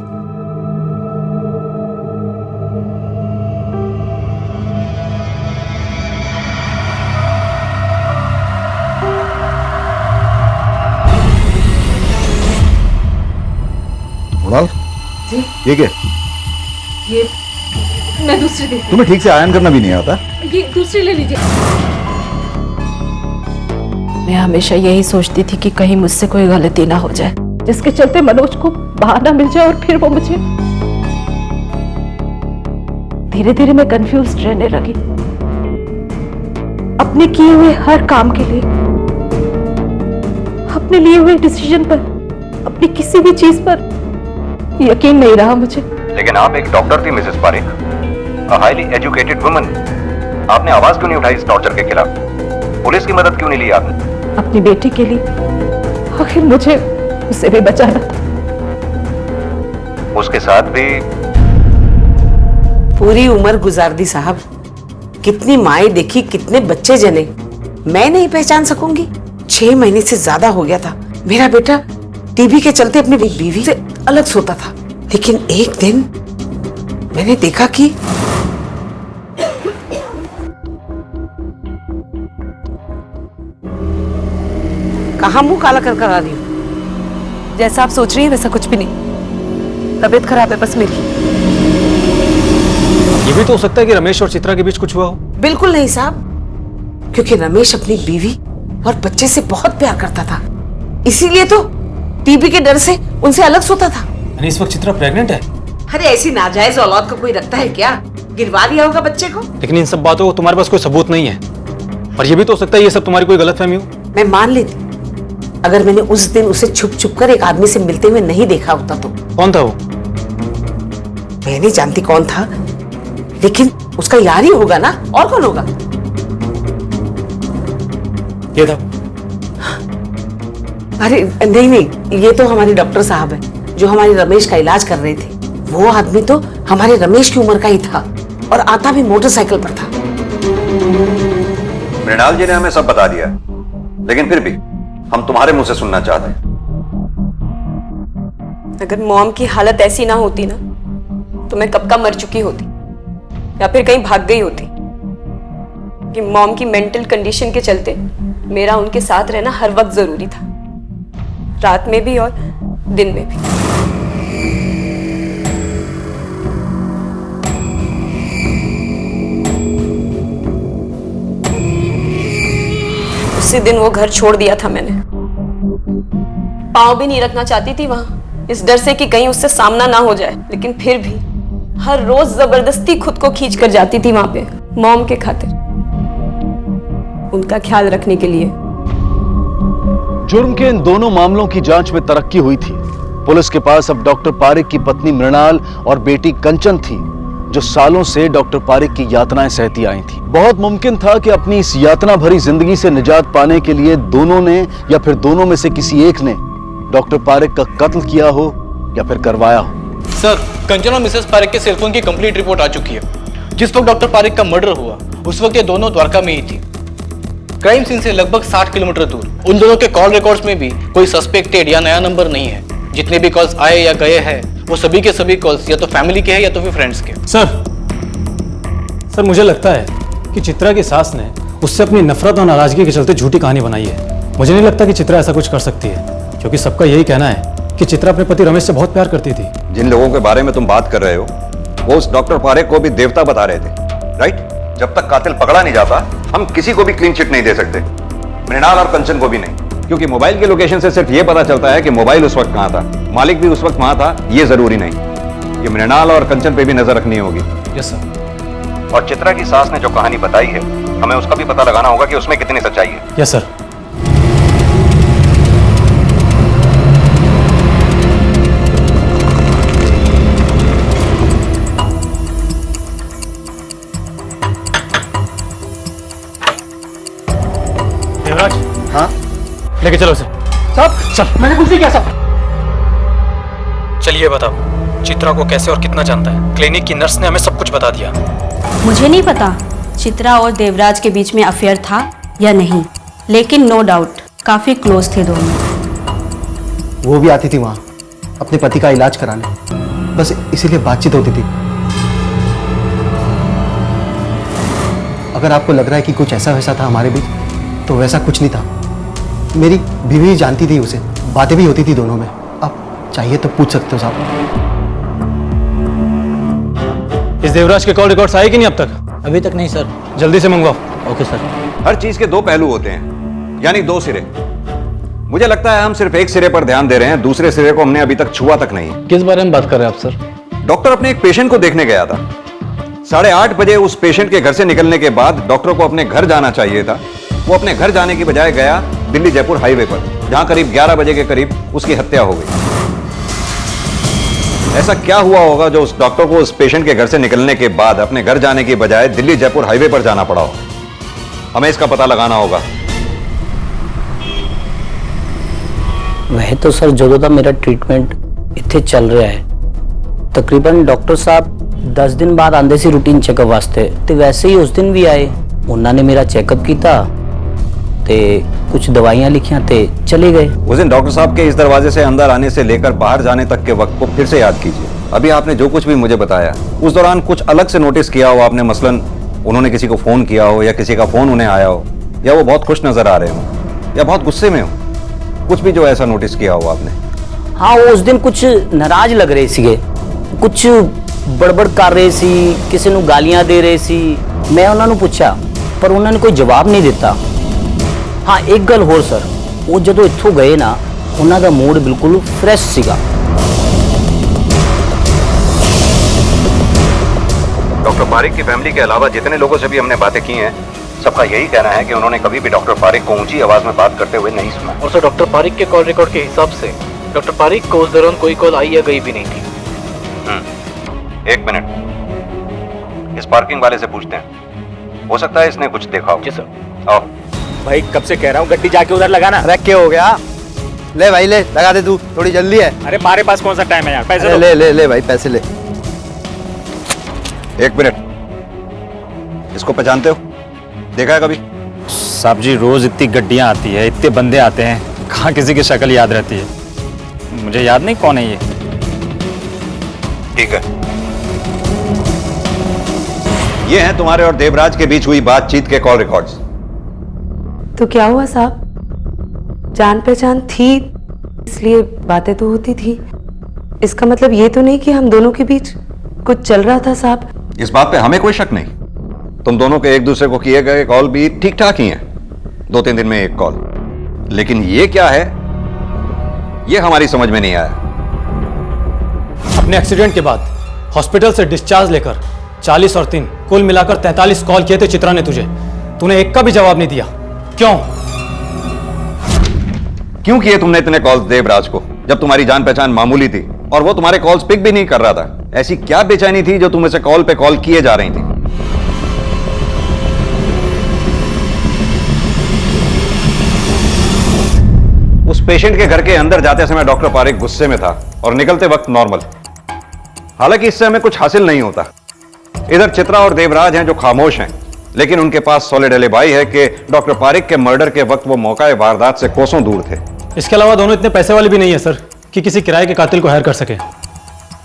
S5: मृणाल, ये क्या?
S13: ये मैं दूसरी दे।
S5: तुम्हें ठीक से आयरन करना भी नहीं आता?
S13: ये दूसरी ले लीजिए। मैं हमेशा यही सोचती थी कि कहीं मुझसे कोई गलती ना हो जाए जिसके चलते मनोज को बहाना मिल जाए और फिर वो मुझे। धीरे धीरे मैं कंफ्यूज रहने लगी अपने किए हुए हर काम के लिए, अपने लिए हुए डिसीजन पर, अपनी किसी भी चीज पर यकीन नहीं रहा मुझे।
S6: लेकिन आप एक डॉक्टर थी Mrs Pareek, a highly educated woman. आपने आवाज क्यों नहीं उठाई इस टॉर्चर के खिलाफ? पुलिस की मदद क्यों नहीं ली आपने?
S13: अपनी बेटी के लिए, आखिर मुझे उसे भी बचाना था।
S6: उसके साथ भी
S10: पूरी उम्र गुजार दी साहब। कितनी माएं देखी, कितने बच्चे जने, मैं नहीं पहचान सकूंगी। 6 महीने से ज्यादा हो गया था मेरा बेटा टीबी के चलते अपनी बीवी से अलग सोता था। लेकिन एक दिन मैंने देखा कि कहाँ मुंह काला कर आ रही हूँ?
S8: जैसा आप सोच रही हैं वैसा कुछ भी नहीं। तबीयत खराब है बस मेरी।
S4: ये भी तो हो सकता है कि रमेश और चित्रा के बीच कुछ हुआ हो।
S10: बिल्कुल नहीं साहब, क्योंकि रमेश अपनी बीवी और बच्चे से बहुत प्यार करता था, इसीलिए तो टीबी के डर से उनसे अलग सोता था।
S4: इस वक्त चित्रा प्रेग्नेंट है?
S10: अरे ऐसी नाजायज औलाद को कोई रखता है क्या? गिरवा दिया होगा बच्चे को।
S4: लेकिन इन सब बातों को तुम्हारे पास कोई सबूत नहीं है, और ये भी तो हो सकता है ये सब तुम्हारी कोई गलतफहमी हो।
S10: मैं मान लेती अगर मैंने उस दिन उसे छुप छुप कर एक आदमी से मिलते हुए नहीं देखा होता तो।
S4: कौन था वो?
S10: मैं नहीं जानती कौन था, लेकिन उसका यार ही होगा ना, और कौन होगा?
S4: ये था।
S10: अरे नहीं, ये तो हमारे डॉक्टर साहब है जो हमारे रमेश का इलाज कर रहे थे। वो आदमी तो हमारे रमेश की उम्र का ही था और आता भी मोटरसाइकिल पर था।
S6: मृणाल जी ने हमें सब बता दिया, लेकिन फिर भी हम तुम्हारे मुंह से सुनना चाहते हैं।
S8: अगर मॉम की हालत ऐसी ना होती ना तो मैं कब का मर चुकी होती या फिर कहीं भाग गई होती। कि मॉम की मेंटल कंडीशन के चलते मेरा उनके साथ रहना हर वक्त जरूरी था, रात में भी और दिन में भी। उसी दिन वो घर छोड़ दिया था मैंने। पाँव भी नहीं रखना चाहती थी वहां, इस डर से कि कहीं उससे सामना ना हो जाए, लेकिन फिर भी हर रोज जबरदस्ती खुद को खींच कर जाती थी वहां पे, मॉम के खातिर, उनका ख्याल रखने के लिए।
S1: जुर्म के इन दोनों मामलों की जांच में तरक्की हुई थी। पुलिस के पास अब डॉक्टर पारिक की पत्नी मृणाल और बेटी कंचन थी, जो सालों से डॉक्टर पारिक की यातनाएं सहती आई थी। बहुत मुमकिन था कि अपनी इस यातना भरी जिंदगी से निजात पाने के लिए दोनों ने या फिर दोनों में से किसी एक ने डॉक्टर पारिक का कत्ल किया हो या फिर करवाया हो।
S12: सर, कंचन और मिसेस पारिक के सेलफोन की कंप्लीट रिपोर्ट आ चुकी है। जिस वक्त डॉक्टर पारिक का मर्डर हुआ उस वक्त ये दोनों द्वारका में ही थी, क्राइम सीन से लगभग 60 किलोमीटर दूर। उन दोनों के कॉल रिकॉर्ड्स में भी कोई सस्पेक्टेड या नया नंबर नहीं है। जितने भी कॉल्स आए या गए हैं वो सभी के सभी कॉल्स या तो फैमिली के हैं या तो फिर फ्रेंड्स के।
S4: सर मुझे लगता है कि चित्रा की सास ने उससे अपनी नफरत और नाराजगी के चलते झूठी कहानी बनाई है। मुझे नहीं लगता कि चित्रा ऐसा कुछ कर सकती है, क्योंकि सबका यही कहना है कि चित्रा अपने पति रमेश से बहुत प्यार करती थी।
S6: जिन लोगों के बारे में तुम बात कर रहे हो वो उस डॉक्टर पारेख को भी देवता बता रहे थे, राइट? जब तक कातिल पकड़ा नहीं जाता हम किसी को भी क्लीन चिट नहीं दे सकते, मृणाल और कंचन को भी नहीं, क्योंकि मोबाइल के लोकेशन से सिर्फ ये पता चलता है कि मोबाइल उस वक्त कहां था, मालिक भी उस वक्त वहां था, ये जरूरी नहीं। ये मृणाल और कंचन पे भी नजर रखनी होगी।
S4: Yes sir.
S6: और चित्रा की सास ने जो कहानी बताई है हमें उसका भी पता लगाना होगा कि उसमें कितनी सच्चाई है।
S4: Yes sir. देवराज।
S2: हाँ?
S4: लेके चलो उसे।
S7: साहब,
S4: चल।
S7: मैंने कुछ नहीं किया साहब।
S4: चलिए बताओ, चित्रा को कैसे और कितना जानता है? क्लिनिक की नर्स ने हमें सब कुछ बता दिया।
S14: मुझे नहीं पता चित्रा और देवराज के बीच में अफेयर था या नहीं, लेकिन नो डाउट काफी क्लोज थे दोनों।
S7: वो भी आती थी वहाँ अपने पति का इलाज कराने, बस इसीलिए बातचीत होती थी। अगर आपको लग रहा है कि कुछ ऐसा वैसा था हमारे बीच, तो वैसा कुछ नहीं था। मेरी बीवी भी जानती थी उसे, बातें भी होती थी दोनों में। आप चाहिए तो पूछ सकते हो साहब।
S4: इस देवराज के कॉल रिकॉर्ड्स आए कि नहीं अब तक?
S2: अभी तक नहीं सर।
S4: जल्दी से मंगवाओ।
S2: Okay sir.
S6: हर चीज के दो पहलू होते हैं, यानी दो सिरे। मुझे लगता है हम सिर्फ एक सिरे पर ध्यान दे रहे हैं, दूसरे सिरे को हमने अभी तक छुआ तक नहीं।
S2: किस बारे में बात कर रहे हैं आप सर?
S6: डॉक्टर अपने एक पेशेंट को देखने गया था। 8:30 बजे उस पेशेंट के घर से निकलने के बाद डॉक्टर को अपने घर जाना चाहिए था। वो अपने घर जाने की बजाय गया दिल्ली जयपुर हाईवे पर, जहां करीब 11 बजे के करीब उसकी हत्या हो गई। ऐसा क्या हुआ होगा जो उस डॉक्टर को उस पेशेंट के घर से निकलने के बाद अपने घर जाने की बजाय दिल्ली जयपुर हाईवे पर जाना पड़ा हो? हमें इसका पता लगाना होगा।
S2: वह तो सर ਜਦੋਂ ਦਾ ਮੇਰਾ ਟ੍ਰੀਟਮੈਂਟ ਇੱਥੇ ਚੱਲ ਰਿਹਾ ਹੈ, ਤਕਰੀਬਨ ਡਾਕਟਰ ਸਾਹਿਬ 10 ਦਿਨ ਬਾਅਦ ਆਉਂਦੇ ਸੀ ਰੂਟੀਨ ਚੈੱਕਅਪ ਵਾਸਤੇ, ਤੇ ਵੈਸੇ ਹੀ ਉਸ ਦਿਨ ਵੀ ਆਏ। ਉਹਨਾਂ ਨੇ ਮੇਰਾ ਚੈੱਕਅਪ ਕੀਤਾ ਤੇ कुछ दवाइयां लिखियां ते चले गए।
S6: उस दिन डॉक्टर साहब के इस दरवाजे से अंदर आने से लेकर बाहर जाने तक के वक्त को फिर से याद कीजिए। अभी आपने जो कुछ भी मुझे बताया उस दौरान कुछ अलग से नोटिस किया हो आपने? मसलन उन्होंने किसी को फोन किया हो या किसी का फोन उन्हें आया हो, या वो बहुत खुश नजर आ रहे हो या बहुत गुस्से में हो, कुछ भी जो ऐसा नोटिस किया हो आपने?
S2: हाँ, वो उस दिन कुछ नाराज लग रहे थे, कुछ बड़बड़ कर रहे सी, किसी ਨੂੰ गालियां दे रहे सी। मैं उन्होंने पूछा पर उन्होंने कोई जवाब नहीं दिता। हाँ, एक गल होर सर, वो जो इत्थों गए ना, उन्हों का मूड बिल्कुल फ्रैश सीगा।
S6: डॉक्टर पारिक की फैमिली के अलावा जितने लोगों से भी हमने बातें की हैं, सबका यही कहना है कि उन्होंने कभी भी डॉक्टर पारिक को ऊंची आवाज में बात करते हुए नहीं सुना।
S12: और सर डॉक्टर पारिक के कॉल रिकॉर्ड के हिसाब से डॉक्टर पारिक को उस दौरान कोई कॉल आई या गई भी नहीं थी।
S6: एक मिनट, इस पार्किंग वाले से पूछते हैं, हो सकता है इसने कुछ देखा हो।
S12: जी सर।
S6: आओ।
S16: भाई कब से कह रहा हूँ गड्डी जाके उधर लगाना।
S17: अरे क्या हो गया? ले भाई ले, लगा दे तू, थोड़ी जल्दी है।
S16: अरे हमारे पास कौन सा टाइम है यार, पैसे दो।
S17: ले ले ले भाई, पैसे ले।
S6: एक मिनट, इसको पहचानते हो? देखा है कभी?
S16: साहब जी रोज इतनी गड्डियां आती है, इतने बंदे आते हैं, कहाँ किसी की शक्ल याद रहती है। मुझे याद नहीं कौन है ये।
S6: ठीक है, ये हैं तुम्हारे और देवराज के बीच हुई बातचीत के कॉल रिकॉर्ड्स।
S8: तो क्या हुआ साहब, जान पहचान थी इसलिए बातें तो होती थी, इसका मतलब ये तो नहीं कि हम दोनों के बीच कुछ चल रहा था साहब।
S6: इस बात पे हमें कोई शक नहीं, तुम दोनों के एक दूसरे को किए गए कॉल भी ठीक ठाक ही हैं, 2-3 दिन में एक कॉल। लेकिन ये क्या है, ये हमारी समझ में नहीं आया।
S4: अपने एक्सीडेंट के बाद हॉस्पिटल से डिस्चार्ज लेकर 40 और 3 कुल मिलाकर 43 कॉल किए थे चित्रा ने तुझे, तूने एक का भी जवाब नहीं दिया। क्यों
S6: क्यों किए तुमने इतने कॉल्स देवराज को, जब तुम्हारी जान पहचान मामूली थी और वो तुम्हारे कॉल्स पिक भी नहीं कर रहा था? ऐसी क्या बेचैनी थी जो तुम इसे कॉल पे कॉल किए जा रही थी? उस पेशेंट के घर के अंदर जाते समय डॉक्टर पारिक गुस्से में था और निकलते वक्त नॉर्मल। हालांकि इससे हमें कुछ हासिल नहीं होता। इधर चित्रा और देवराज हैं जो खामोश हैं, लेकिन उनके पास सॉलिड एलिबाई है कि डॉक्टर पारिक के मर्डर के वक्त वो मौका वारदात से कोसों दूर थे।
S4: इसके अलावा दोनों इतने पैसे वाले भी नहीं है सर कि किसी किराए के कातिल को हायर कर सके।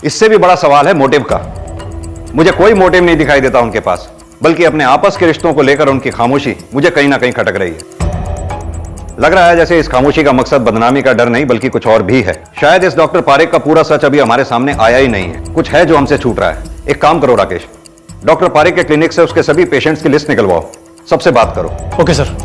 S6: इससे भी बड़ा सवाल है मोटिव का। मुझे कोई मोटिव नहीं दिखाई देता उनके पास, बल्कि अपने आपस के रिश्तों को लेकर उनकी खामोशी मुझे कहीं ना कहीं खटक रही है। लग रहा है जैसे इस खामोशी का मकसद बदनामी का डर नहीं बल्कि कुछ और भी है। शायद इस डॉक्टर पारिक का पूरा सच अभी हमारे सामने आया ही नहीं है, कुछ है जो हमसे छूट रहा है। एक काम करो राकेश, डॉक्टर पारिक के क्लिनिक से उसके सभी पेशेंट्स की लिस्ट निकलवाओ, सबसे बात करो।
S4: Okay sir.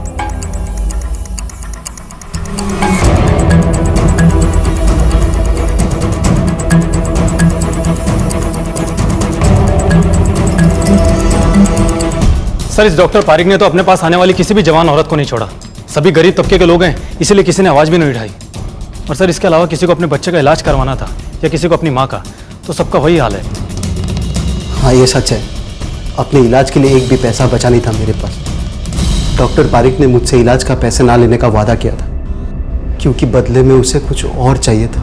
S4: सर इस डॉक्टर पारिक ने तो अपने पास आने वाली किसी भी जवान औरत को नहीं छोड़ा। सभी गरीब तबके के लोग हैं, इसीलिए किसी ने आवाज भी नहीं उठाई। और सर इसके अलावा किसी को अपने बच्चे का इलाज करवाना था या किसी को अपनी माँ का, तो सबका वही हाल है।
S18: हाँ ये सच है, अपने इलाज के लिए एक भी पैसा बचा नहीं था मेरे पास। डॉक्टर पारिक ने मुझसे इलाज का पैसे ना लेने का वादा किया था, क्योंकि बदले में उसे कुछ और चाहिए था।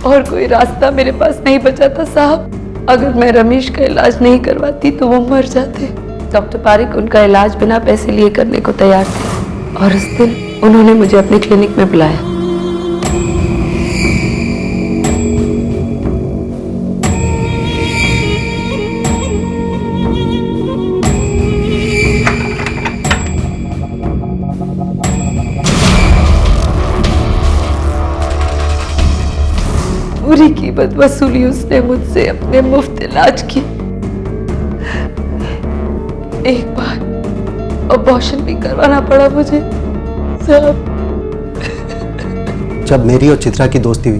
S8: और कोई रास्ता मेरे पास नहीं बचा था साहब। अगर मैं रमेश का इलाज नहीं करवाती तो वो मर जाते। डॉक्टर पारिक उनका इलाज बिना पैसे लिए करने को तैयार थे, और उस दिन उन्होंने मुझे अपने क्लिनिक में बुलाया। पूरी कीमत वसूली उसने मुझसे अपने मुफ्त इलाज की। एक बार अबॉर्शन भी करवाना पड़ा मुझे साहब।
S18: जब मेरी और चित्रा की दोस्ती हुई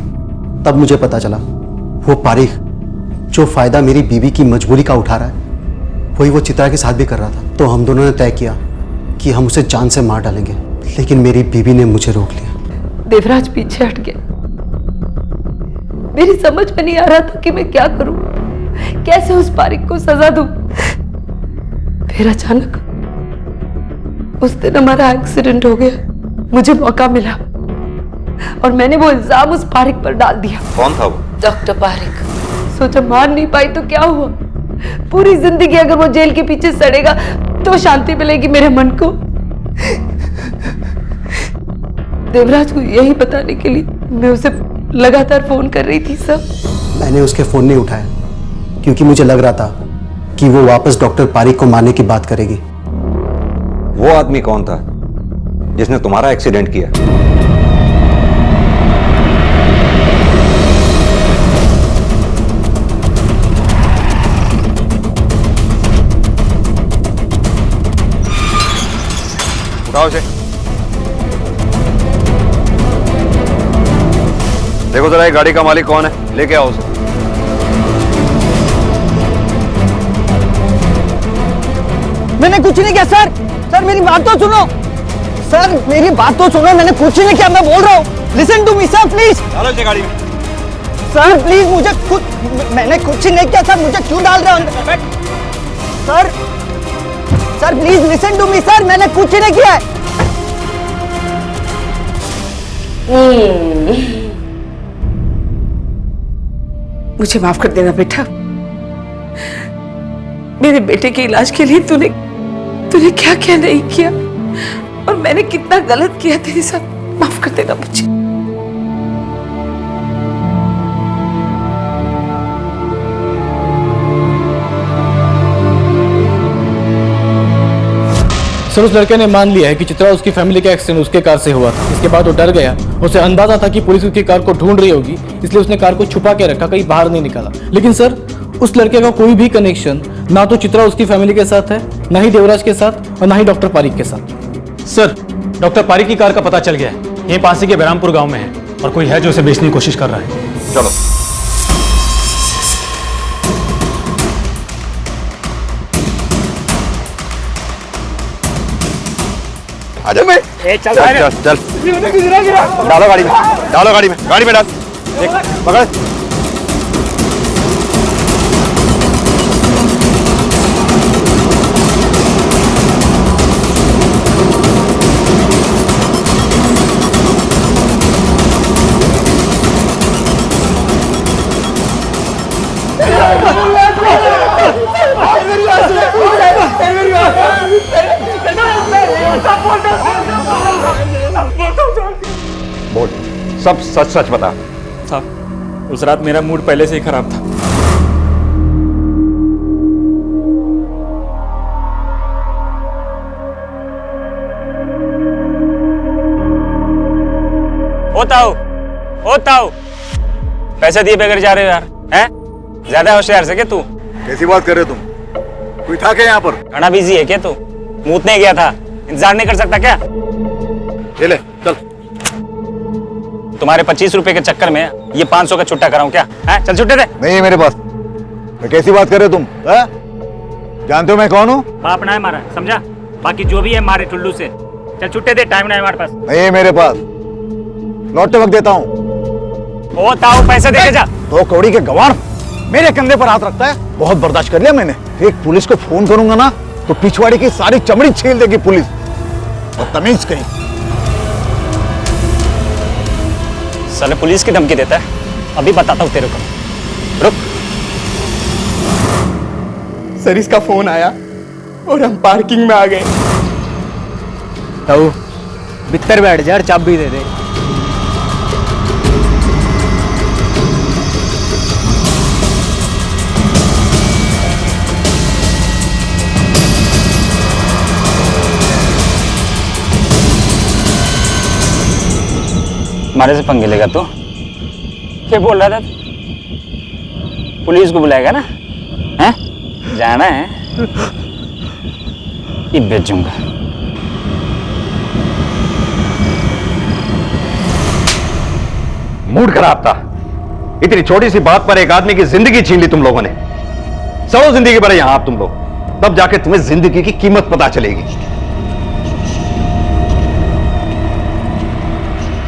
S18: तब मुझे पता चला वो पारिक जो फायदा मेरी बीवी की मजबूरी का उठा रहा है वही वो चित्रा के साथ भी कर रहा था। तो हम दोनों ने तय किया कि हम उसे जान से मार डालेंगे, लेकिन मेरी बीवी ने मुझे रोक लिया।
S8: देवराज पीछे हट गया। मेरी समझ में नहीं आ रहा था कि मैं क्या करूं, कैसे उस पारिक को सजा दूं। फिर अचानक उस दिन हमारा एक्सीडेंट हो गया। मुझे मौका मिला और मैंने वो इल्जाम उस पारिक पर डाल दिया।
S6: कौन था वो?
S8: डॉक्टर पारिक। सोचा मार नहीं पाई तो क्या हुआ, पूरी जिंदगी अगर वो जेल के पीछे सड़ेगा तो शांति मिलेगी मेरे मन को। देवराज को यही बताने के लिए मैं उसे लगातार फोन कर रही थी सर।
S18: मैंने उसके फोन नहीं उठाया क्योंकि मुझे लग रहा था कि वो वापस डॉक्टर पारिक को मारने की बात करेगी।
S6: वो आदमी कौन था जिसने तुम्हारा एक्सीडेंट किया? उठाओ इसे, देखो जरा ये गाड़ी का मालिक कौन है, लेके आओ उसे।
S7: मैंने कुछ नहीं किया सर। सर मेरी बात तो सुनो, सर मेरी बात तो सुनो, मैंने कुछ नहीं किया, मैं बोल रहा हूँ। Listen to me sir please.
S16: डालो इसे गाड़ी में।
S7: सर प्लीज मुझे मैंने कुछ नहीं किया सर, मुझे क्यों डाल रहे हो sir? Sir please listen to me sir, मैंने कुछ नहीं किया है।
S10: मुझे माफ कर देना बेटा। मेरे बेटे के इलाज के लिए तूने क्या क्या नहीं किया और मैंने कितना गलत किया तेरे साथ। माफ कर देना मुझे।
S12: सर उस लड़के ने मान लिया है कि चित्रा उसकी फैमिली का एक्सीडेंट उसके कार से हुआ था। इसके बाद वो डर गया, उसे अंदाजा था कि पुलिस उसकी कार को ढूंढ रही होगी, इसलिए उसने कार को छुपा के रखा, कहीं बाहर नहीं निकाला। लेकिन सर उस लड़के का कोई भी कनेक्शन ना तो चित्रा उसकी फैमिली के साथ है, ना ही देवराज के साथ और ना ही डॉक्टर पारिक के साथ।
S4: सर डॉक्टर पारिक की कार का पता चल गया है, यहीं पास ही के बहरामपुर गांव में है और कोई है जो उसे बेचने की कोशिश कर रहा है।
S6: चलो आजा मैं चल चल डालो गाड़ी में, डालो गाड़ी में, गाड़ी में डाल, देख पकड़। बोल, सब सच सच बता।
S16: साहब उस रात मेरा मूड पहले से ही खराब था। ओ ताऊ पैसे दिए बगैर जा रहे हो यार, हैं? ज्यादा होशियार से क्या तू?
S6: कैसी बात कर रहे हो तुम? कोई था क्या यहाँ पर?
S16: घना बिजी है क्या तू? मूतने गया था, इंतजार नहीं कर सकता क्या?
S6: ले चल।
S16: तुम्हारे 25 रुपए के चक्कर में ये 500 का छुट्टा कराऊं क्या? है? चल छुट्टे दे।
S6: नहीं है मेरे पास। मैं कैसी बात कर रहे हो तुम? है? जानते हो मैं कौन हूँ?
S16: बाप ना है मारा, समझा? बाकी जो भी है मारे टुल्लू से। चल छुट्टे दे, टाइम नहीं है हमारे पास।
S6: नहीं है मेरे पास, लौटते वक्त देता हूँ।
S16: ओ ताऊ पैसे दे के जा।
S6: तो कौड़ी के गवार मेरे कंधे पर हाथ रखता है। बहुत बर्दाश्त कर लिया मैंने। एक पुलिस को फोन करूंगा ना तो पिछवाड़ी की सारी चमड़ी छील देगी पुलिस। बदतमीज कहीं।
S16: साले पुलिस की धमकी देता है, अभी बताता हूँ तेरे को। रुक।
S19: सर इसका फोन आया और हम पार्किंग में आ गए।
S7: ताऊ भीतर बैठ जा, चाबी दे दे।
S16: हमारे से पंगे लेगा तू? क्या बोल रहा था? पुलिस को बुलाएगा ना? हैं? जाना है? ये बेचूंगा।
S6: मूड खराब था। इतनी छोटी सी बात पर एक आदमी की जिंदगी छीन ली तुम लोगों ने। सौ जिंदगी भरे यहां आप तुम लोग, तब जाके तुम्हें जिंदगी की कीमत पता चलेगी।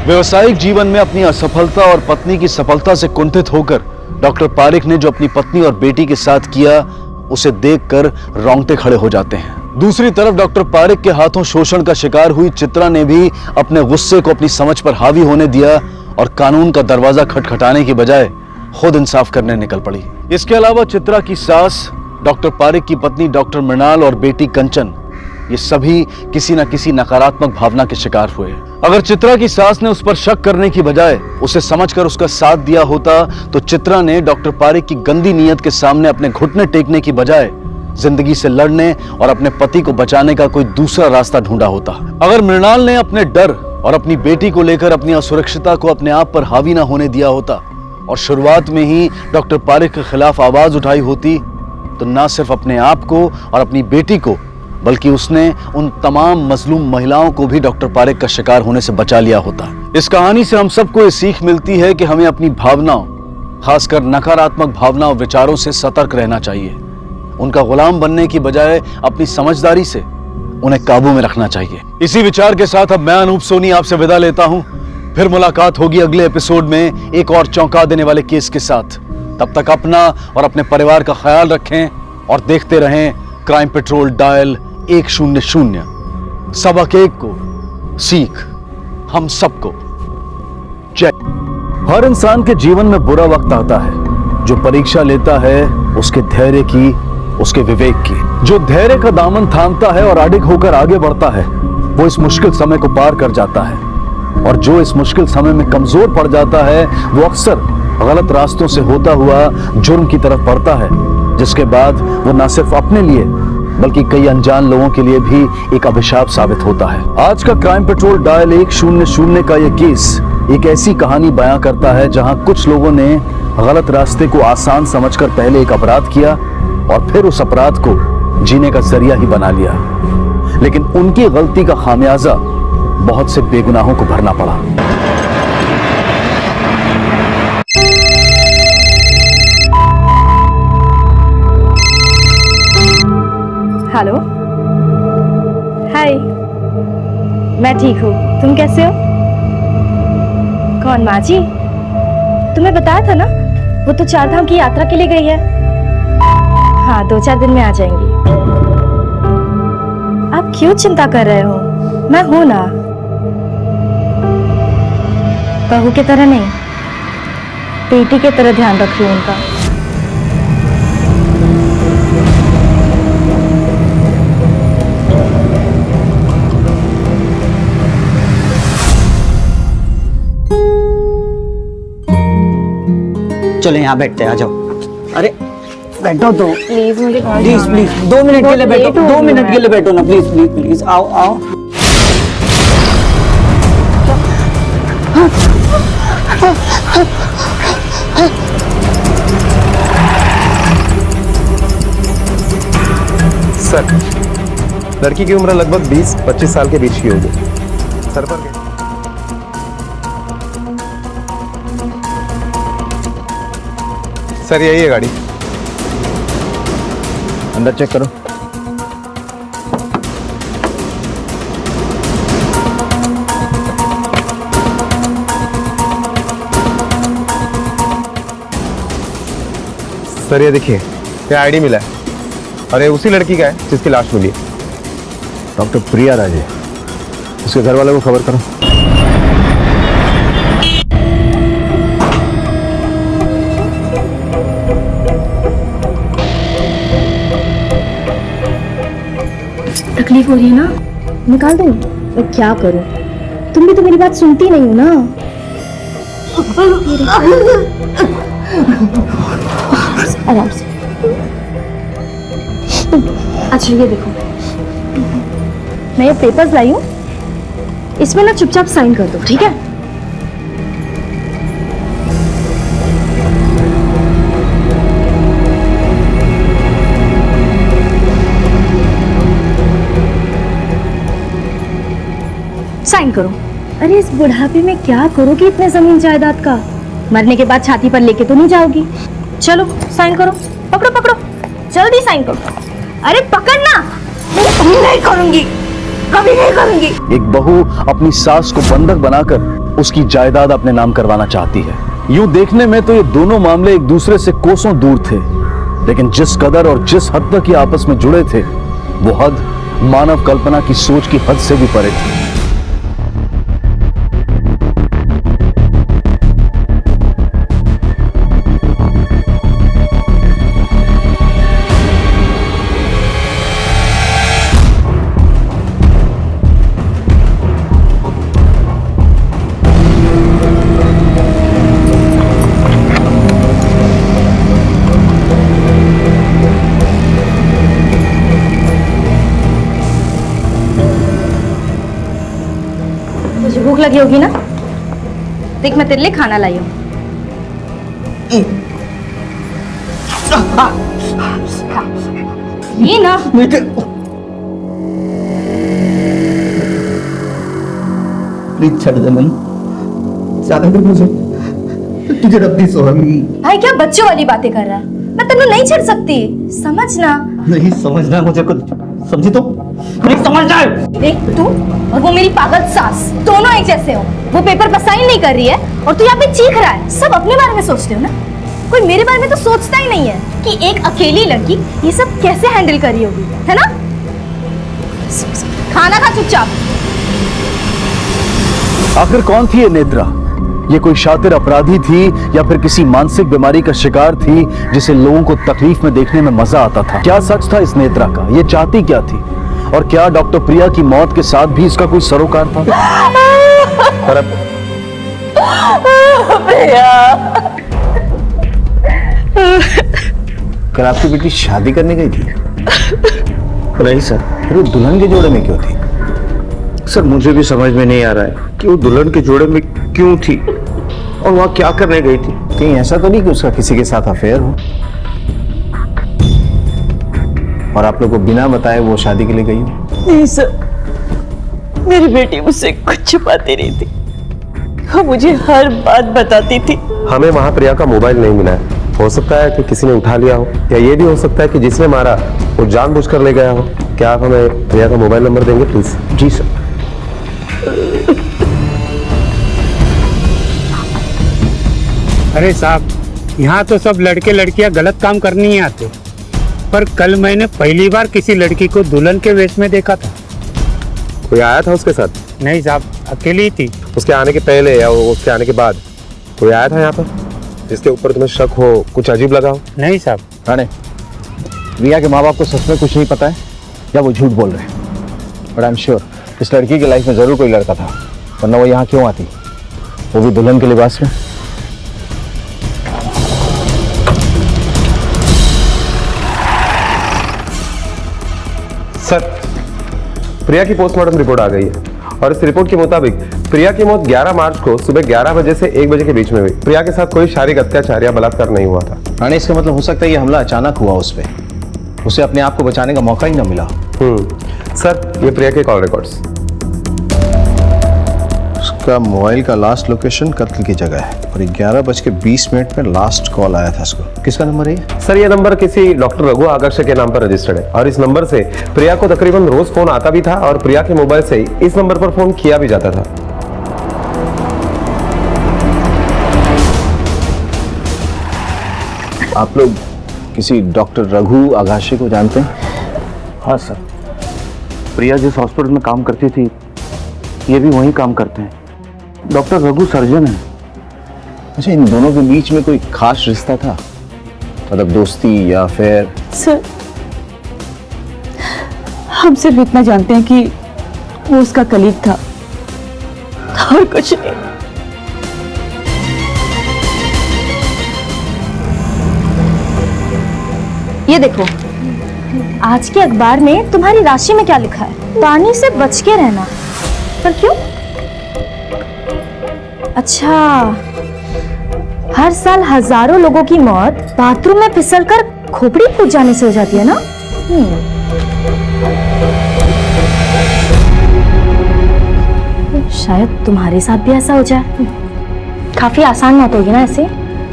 S1: व्यवसायिक जीवन में अपनी असफलता और पत्नी की सफलता से कुंठित होकर डॉक्टर पारिक ने जो अपनी पत्नी और बेटी के साथ किया, उसे देखकर रोंगटे खड़े हो जाते हैं। दूसरी तरफ डॉक्टर पारिक के हाथों शोषण का शिकार हुई चित्रा ने भी अपने गुस्से को अपनी समझ पर हावी होने दिया और कानून का दरवाजा खटखटाने की बजाय खुद इंसाफ करने निकल पड़ी। इसके अलावा चित्रा की सास, डॉक्टर पारिक की पत्नी डॉक्टर मृणाल और बेटी कंचन, ये सभी किसी न किसी नकारात्मक भावना के शिकार हुए। अगर चित्रा की सास ने उस पर शक करने की बजाय उसे समझकर उसका साथ दिया होता तो चित्रा ने डॉक्टर पारिक की गंदी नीयत के सामने अपने घुटने टेकने की बजाय जिंदगी से लड़ने और अपने पति को बचाने का कोई दूसरा रास्ता ढूंढा होता। अगर मृणाल ने अपने डर और अपनी बेटी को लेकर अपनी असुरक्षितता को अपने आप पर हावी न होने दिया होता और शुरुआत में ही डॉक्टर पारिक के खिलाफ आवाज उठाई होती तो न सिर्फ अपने आप को और अपनी बेटी को, बल्कि उसने उन तमाम मजलूम महिलाओं को भी डॉक्टर पारिक का शिकार होने से बचा लिया होता। इस कहानी से हम सबको ये सीख मिलती है कि हमें अपनी भावनाओं, खासकर नकारात्मक भावनाओं, विचारों से सतर्क रहना चाहिए। उनका गुलाम बनने की बजाय अपनी समझदारी से उन्हें काबू में रखना चाहिए। इसी विचार के साथ अब मैं अनूप सोनी आपसे विदा लेता हूं। फिर मुलाकात होगी अगले एपिसोड में एक और चौंका देने वाले केस के साथ। तब तक अपना और अपने परिवार का ख्याल रखें और देखते रहें क्राइम पेट्रोल डायल 100। सबक एक को सीख हम सबको। जय। हर इंसान के जीवन में बुरा वक्त आता है। जो परीक्षा लेता है उसके धैर्य की, उसके विवेक की। जो धैर्य का दामन थामता है और अडिग होकर आगे बढ़ता है वो इस मुश्किल समय को पार कर जाता है। और जो इस मुश्किल समय में कमजोर पड़ जाता है वो अक्सर गलत रास्तों से होता हुआ जुर्म की तरफ बढ़ता है, जिसके बाद वो न सिर्फ अपने लिए बल्कि कई अनजान लोगों के लिए भी एक अभिशाप साबित होता है। आज का क्राइम पेट्रोल डायल 100 का यह केस एक ऐसी कहानी बयां करता है जहां कुछ लोगों ने गलत रास्ते को आसान समझकर पहले एक अपराध किया और फिर उस अपराध को जीने का जरिया ही बना लिया। लेकिन उनकी गलती का खामियाजा बहुत से बेगुनाहों को भरना पड़ा।
S13: हेलो, हाय, मैं ठीक हूँ, तुम कैसे हो? कौन, माँ जी? तुम्हें बताया था ना, वो तो 4 धाम की यात्रा के लिए गई है। हाँ, 2-4 दिन में आ जाएंगी। आप क्यों चिंता कर रहे हो? मैं हूं ना। बहू की तरह नहीं, बेटी की तरह ध्यान रख रही हूं उनका।
S2: चलो यहाँ बैठते हैं, आ जाओ। अरे बैठो तो
S13: प्लीज, मुझे
S2: प्लीज प्लीज 2 मिनट के लिए बैठो, 2 मिनट के लिए बैठो ना, प्लीज प्लीज प्लीज, आओ आओ।
S5: सर, लड़की की उम्र लगभग 20-25 साल के बीच की होगी। सर पर सर यही है गाड़ी,
S1: अंदर चेक करो।
S5: सर ये देखिए, ये आईडी मिला है और ये उसी लड़की का है जिसकी लाश मिली है।
S1: डॉक्टर प्रिया राजे, उसके घर वालों को खबर करो।
S13: तकलीफ हो रही है ना, निकाल दूं? मैं क्या करूं? तुम भी तो मेरी बात सुनती नहीं हो ना। आराम से। अच्छा ये देखो, मैं ये पेपर्स लाई हूँ, इसमें ना चुपचाप साइन कर दो, ठीक है? साइन करो। अरे इस बुढ़ापे में क्या करोगी इतने जमीन जायदाद का? मरने के बाद छाती पर लेके तो नहीं जाओगी? चलो साइन करो, पकड़ो पकड़ो, जल्दी साइन करो। अरे पकड़ना। नहीं करूंगी, कभी नहीं करूंगी।
S1: एक बहू अपनी सास को बंधक बनाकर उसकी जायदाद अपने नाम करवाना चाहती है। यूं देखने में तो ये दोनों मामले एक दूसरे से कोसों दूर थे, लेकिन जिस कदर और जिस हद तक ये आपस में जुड़े थे वो हद मानव कल्पना की सोच की हद से भी परे थी।
S13: भूख लगी होगी ना? देख मैं तेरे लिए खाना लाई हूँ। ये ना
S19: प्लीज छोड़ दे मन, ज्यादा कर मुझे, तुझे रब भी सोहम।
S13: भाई क्या बच्चों वाली बातें कर रहा है? मैं तेनू नहीं छेड़ सकती, समझना।
S17: नहीं समझना है मुझे कुछ, समझी तो नहीं समझना है।
S13: देख तू और वो मेरी पागल सास दोनों एक जैसे हो। वो पेपर पर साइन नहीं कर रही है और तू यहाँ पे चीख रहा है। सब अपने बारे में सोचते हो ना, कोई मेरे बारे में तो सोचता ही नहीं है कि एक अकेली लड़की ये सब कैसे हैंडल कर रही होगी, है ना? खाना खा चुपचाप।
S1: आखिर कौन थी ये नेत्रा? ये कोई शातिर अपराधी थी या फिर किसी मानसिक बीमारी का शिकार थी जिसे लोगों को तकलीफ में देखने में मजा आता था? क्या सच था इस नेत्रा का? ये चाहती क्या थी? और क्या डॉक्टर प्रिया की मौत के साथ भी इसका कोई सरोकार था?
S17: कल आपकी बेटी शादी करने गई थी? नहीं सर। फिर वो दुल्हन के जोड़े में क्यों थी? सर मुझे भी समझ में नहीं आ रहा है कि वो दुल्हन के जोड़े में क्यों थी और वहां क्या करने गई थी। कहीं ऐसा तो नहीं कि उसका किसी के साथ अफेयर हो और आप लोग को बिना बताए वो शादी के लिए गई हो?
S20: नहीं सर, मेरी बेटी मुझसे कुछ छुपाती नहीं थी, वो मुझे हर बात बताती थी।
S21: हमें वहां प्रिया का मोबाइल नहीं मिला है। हो सकता है कि किसी ने उठा लिया हो या ये भी हो सकता है कि जिसने मारा वो जानबूझकर ले गया हो। क्या आप हमें प्रिया का मोबाइल नंबर देंगे प्लीज?
S17: जी सर।
S22: अरे साहब, यहाँ तो सब लड़के लड़कियां गलत काम करने ही आते, पर कल मैंने पहली बार किसी लड़की को दुल्हन के वेश में देखा था।
S21: कोई आया था उसके साथ?
S22: नहीं साहब, अकेली ही थी।
S21: उसके आने के पहले या उसके आने के बाद कोई आया था यहाँ पर जिसके ऊपर तुम्हें शक हो, कुछ अजीब लगा हो?
S22: नहीं साहब।
S17: राणे, रिया के माँ बाप को सच में कुछ नहीं पता है या वो झूठ बोल रहे हैं? बट आई एम श्योर इस लड़की की लाइफ में जरूर कोई लड़का था, वरना वो यहाँ क्यों आती, वो भी दुल्हन के लिबास में?
S21: सर, प्रिया की पोस्टमार्टम रिपोर्ट आ गई है और इस रिपोर्ट के मुताबिक प्रिया की मौत 11 मार्च को सुबह 11 बजे से 1 बजे के बीच में हुई। प्रिया के साथ कोई शारीरिक अत्याचार या बलात्कार नहीं हुआ था।
S17: राणे, इसका मतलब हो सकता है ये हमला अचानक हुआ उस पे, उसे अपने आप को बचाने का मौका ही ना मिला।
S21: सर, ये प्रिया के कॉल रिकॉर्ड्स।
S17: उसका मोबाइल का लास्ट लोकेशन कत्ल की जगह है और 11:20 में लास्ट कॉल आया था उसको। किसका नंबर है ये?
S21: सर, ये नंबर किसी डॉक्टर रघु आकर्ष के नाम पर रजिस्टर्ड है और इस नंबर से प्रिया को तकरीबन रोज फोन आता भी था और प्रिया के मोबाइल से इस नंबर पर फोन किया भी जाता था।
S17: आप लोग किसी डॉक्टर रघु आगाशे को जानते हैं?
S23: हाँ सर, प्रिया जिस हॉस्पिटल में काम करती थी ये भी वहीं काम करते हैं। डॉक्टर रघु सर्जन है।
S17: अच्छा, इन दोनों के बीच में कोई खास रिश्ता था, मतलब दोस्ती या फिर?
S20: सर, हम सिर्फ इतना जानते हैं कि वो उसका कलीग था और कुछ नहीं।
S13: ये देखो, आज के अखबार में तुम्हारी राशि में क्या लिखा है? पानी से बच के रहना। पर क्यों? अच्छा, हर साल हजारों लोगों की मौत बाथरूम में फिसलकर खोपड़ी फूट जाने से हो जाती है ना? शायद तुम्हारे साथ भी ऐसा हो जाए। काफी आसान मौत होगी ना ऐसे,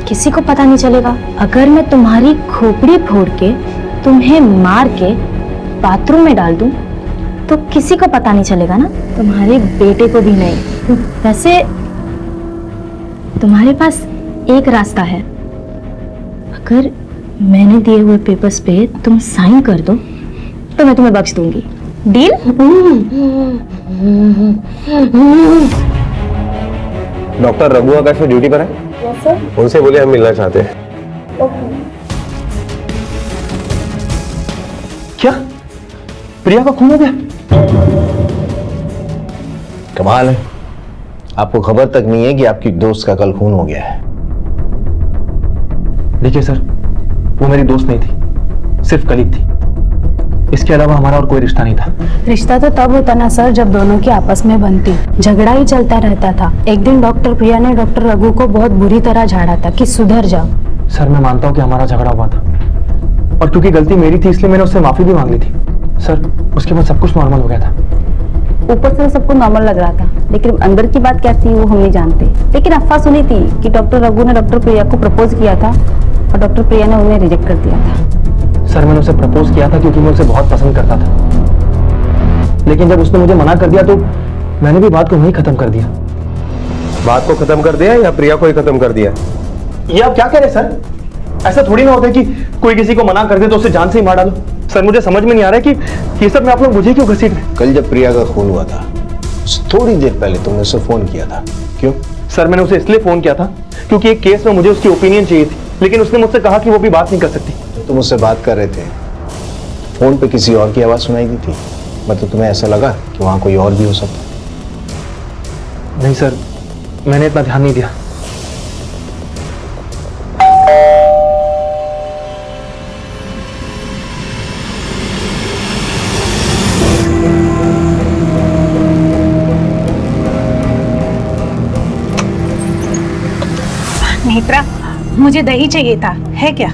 S13: किसी को पता नहीं चलेगा। अगर मैं तुम्हारी खोपड़ी फोड़ के तुम्हें मार के बाथरूम में डाल दूं तो किसी को पता नहीं चलेगा ना, तुम्हारे बेटे को भी नहीं। वैसे तुम्हारे पास एक रास्ता है, अगर मैंने दिए हुए पेपर्स पे तुम साइन कर दो तो मैं तुम्हें बख्श दूंगी। डील?
S21: डॉक्टर रघु आकाश ड्यूटी पर है?
S13: Yes sir.
S21: उनसे बोले हम मिलना चाहते हैं।
S17: क्या प्रिया का खून हो गया? कमाल है, आपको खबर तक नहीं है कि आपकी दोस्त का कल खून हो गया है।
S23: देखिए सर, वो मेरी दोस्त नहीं थी, सिर्फ कलीग थी। इसके अलावा हमारा और कोई रिश्ता नहीं था।
S13: रिश्ता तो तब होता ना सर जब दोनों की आपस में बनती, झगड़ा ही चलता रहता था। एक दिन डॉक्टर प्रिया ने डॉक्टर रघु को बहुत बुरी तरह झाड़ा था कि सुधर जाओ।
S23: सर, मैं मानता हूँ कि हमारा झगड़ा हुआ था और क्योंकि गलती मेरी थी इसलिए मैंने उससे माफी भी मांग ली थी। सर, उसके बाद सब कुछ नॉर्मल हो गया था।
S20: ऊपर से सबको नॉर्मल लग रहा था, लेकिन अंदर की बात क्या थी वो हम नहीं जानते। लेकिन अफवाह सुनी थी कि डॉक्टर रघु ने डॉक्टर प्रिया को प्रपोज किया था
S13: और डॉक्टर प्रिया ने उन्हें रिजेक्ट कर दिया था।
S7: सर मैंने उसे प्रपोज किया था क्योंकि मैं उसे बहुत पसंद करता था, लेकिन जब उसने मुझे मना कर दिया तो मैंने भी बात को वहीं खत्म कर दिया।
S21: बात को खत्म कर दिया या प्रिया को ही खत्म कर दिया?
S7: ये आप क्या कह रहे हैं सर? ऐसा थोड़ी ना होता है कि कोई किसी को मना कर दे तो उसे जान से ही मार डालो। सर मुझे समझ में नहीं आ रहा है कि ये सब में आप लोग मुझे क्यों घसीट रहे हैं?
S17: कल जब प्रिया का खून हुआ था थोड़ी देर पहले तुमने उसे फोन किया था, क्यों?
S7: सर मैंने उसे इसलिए फोन किया था क्योंकि एक केस में मुझे उसकी ओपिनियन चाहिए थी, लेकिन उसने मुझसे कहा कि वो भी बात नहीं कर सकती।
S17: तो तुम उससे बात कर रहे थे, फोन पे किसी और की आवाज सुनाई दी थी, मतलब तुम्हें ऐसा लगा कि वहां कोई और भी हो सकता?
S7: नहीं सर, मैंने इतना ध्यान नहीं दिया।
S13: नेत्रा, मुझे दही चाहिए था, है क्या?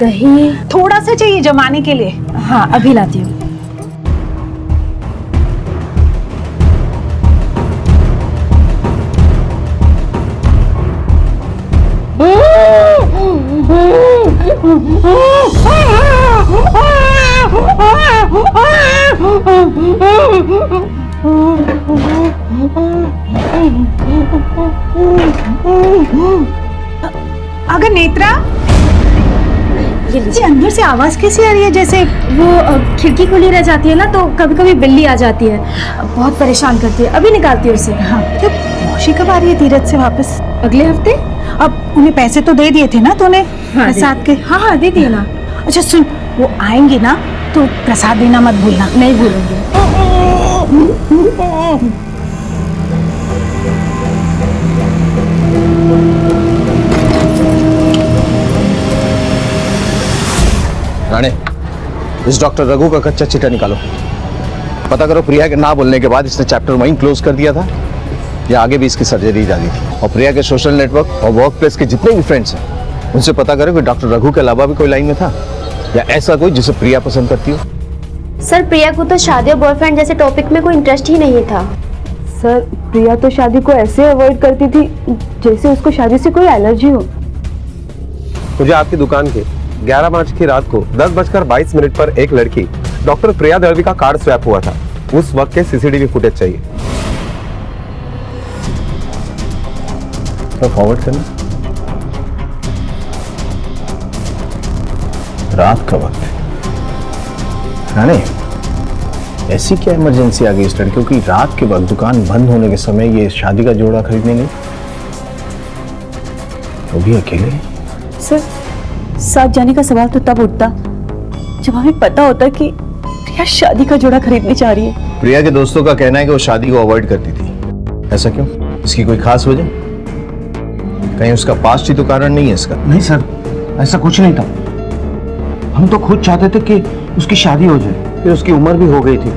S14: दही
S13: थोड़ा सा चाहिए जमाने के लिए।
S14: हाँ, अभी लाती हूँ।
S13: अगर नेत्रा, ये अंदर से आवाज कैसी आ रही है? जैसे
S14: वो खिड़की खुली रह जाती है ना, तो कभी कभी बिल्ली आ जाती है, बहुत परेशान करती है। अभी निकालती हूँ उसे।
S13: हाँ, जब मौसी कब आ रही है तीरथ से वापस?
S14: अगले हफ्ते।
S13: अब उन्हें पैसे तो दे दिए थे ना तूने?
S14: हाँ,
S13: प्रसाद के।
S14: हाँ हाँ, दे दिए ना।
S13: अच्छा सुन, वो आएंगे ना तो प्रसाद देना मत भूलना।
S14: नहीं भूलूंगी।
S17: राणे, इस डॉक्टर रघु का कच्चा चिट्ठा निकालो। पता करो प्रिया के ना बोलने के बाद इसने चैप्टर वहीं क्लोज कर दिया था या आगे भी इसकी सर्जरी जारी थी। और प्रिया के सोशल नेटवर्क और वर्क प्लेस के जितने भी फ्रेंड्स हैं उनसे पता करो कि डॉक्टर रघु के अलावा भी कोई लाइन में था या ऐसा कोई जिसे प्रिया पसंद करती हो।
S14: सर, प्रिया को तो शादी और बॉयफ्रेंड जैसे टॉपिक में कोई इंटरेस्ट ही नहीं था।
S20: सर, प्रिया तो शादी को ऐसे अवॉइड करती थी जैसे उसको शादी से कोई एलर्जी हो।
S21: मुझे आपकी दुकान के 11 मार्च की रात को 10:22 पर एक लड़की डॉक्टर प्रिया दलवी का कार्ड स्वैप हुआ था, उस वक्त के सीसीटीवी फुटेज चाहिए।
S17: तो फॉरवर्ड करना। रात का वक्त है। राणे, ऐसी क्या इमरजेंसी आ गई इस लड़कियों की रात के वक्त दुकान बंद होने के समय ये शादी का जोड़ा खरीदने गई, वो भी अकेले?
S20: सर, साथ जाने का सवाल तो तब उठता जब हमें पता होता कि प्रिया शादी का जोड़ा खरीदने जा रही है।
S17: प्रिया के दोस्तों का कहना है कि वो शादी को अवॉइड करती थी। ऐसा क्यों? इसकी कोई खास वजह? कहीं उसका पास्ट ही तो कारण नहीं है इसका?
S23: नहीं सर, ऐसा कुछ नहीं था। हम तो खुद चाहते थे कि उसकी शादी हो जाए, फिर उसकी उम्र भी हो गई थी।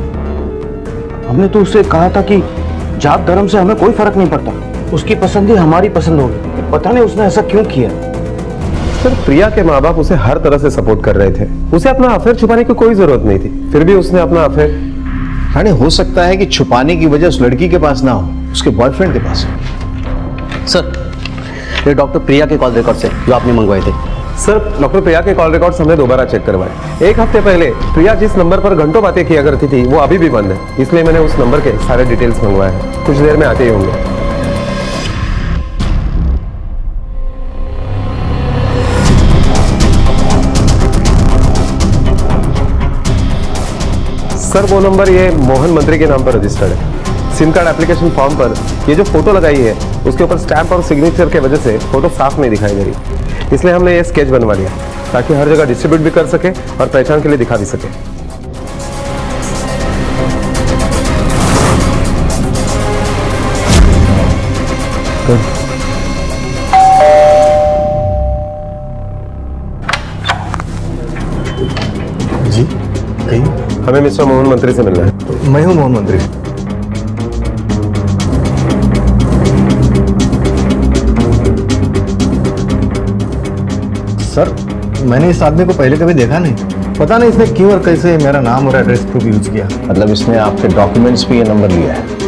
S23: हमने तो उससे कहा था कि जात धर्म से हमें कोई फर्क नहीं पड़ता, उसकी पसंद ही हमारी पसंद होगी। पता नहीं उसने ऐसा क्यों किया।
S21: सर, प्रिया के माँ बाप उसे हर तरह से सपोर्ट कर रहे थे, उसे अपना अफेयर छुपाने की कोई जरूरत नहीं थी, फिर भी उसने अपना अफेयर।
S17: हाँ, हो सकता है कि छुपाने की वजह उस लड़की के पास ना हो, उसके बॉयफ्रेंड के पास हो।
S18: सर, ये डॉक्टर प्रिया के कॉल रिकॉर्ड से जो आपने मंगवाए थे।
S21: सर, डॉक्टर प्रिया के कॉल रिकॉर्ड्स हमने दोबारा चेक करवाए। एक हफ्ते पहले प्रिया जिस नंबर पर घंटों बातें किया करती थी वो अभी भी बंद है, इसलिए मैंने उस नंबर के सारे डिटेल्स मंगवाए हैं। कुछ देर में आते ही होंगे। सर, वो नंबर ये मोहन मंत्री के नाम पर रजिस्टर्ड है। सिम कार्ड एप्लीकेशन फॉर्म पर ये जो फोटो लगाई है उसके ऊपर स्टैंप और सिग्नेचर के वजह से फोटो साफ नहीं दिखाई दे रही, इसलिए हमने ये स्केच बनवा लिया ताकि हर जगह डिस्ट्रीब्यूट भी कर सके और पहचान के लिए दिखा भी सके।
S17: जी, कहिए।
S21: हमें मिस्टर मोहन मंत्री से मिलना है।
S17: मैं हूँ मोहन मंत्री। सर, मैंने इस आदमी को पहले कभी देखा नहीं, पता नहीं इसने क्यों और कैसे मेरा नाम और एड्रेस प्रूफ यूज किया। मतलब इसने आपके डॉक्यूमेंट्स पे ये नंबर लिया है?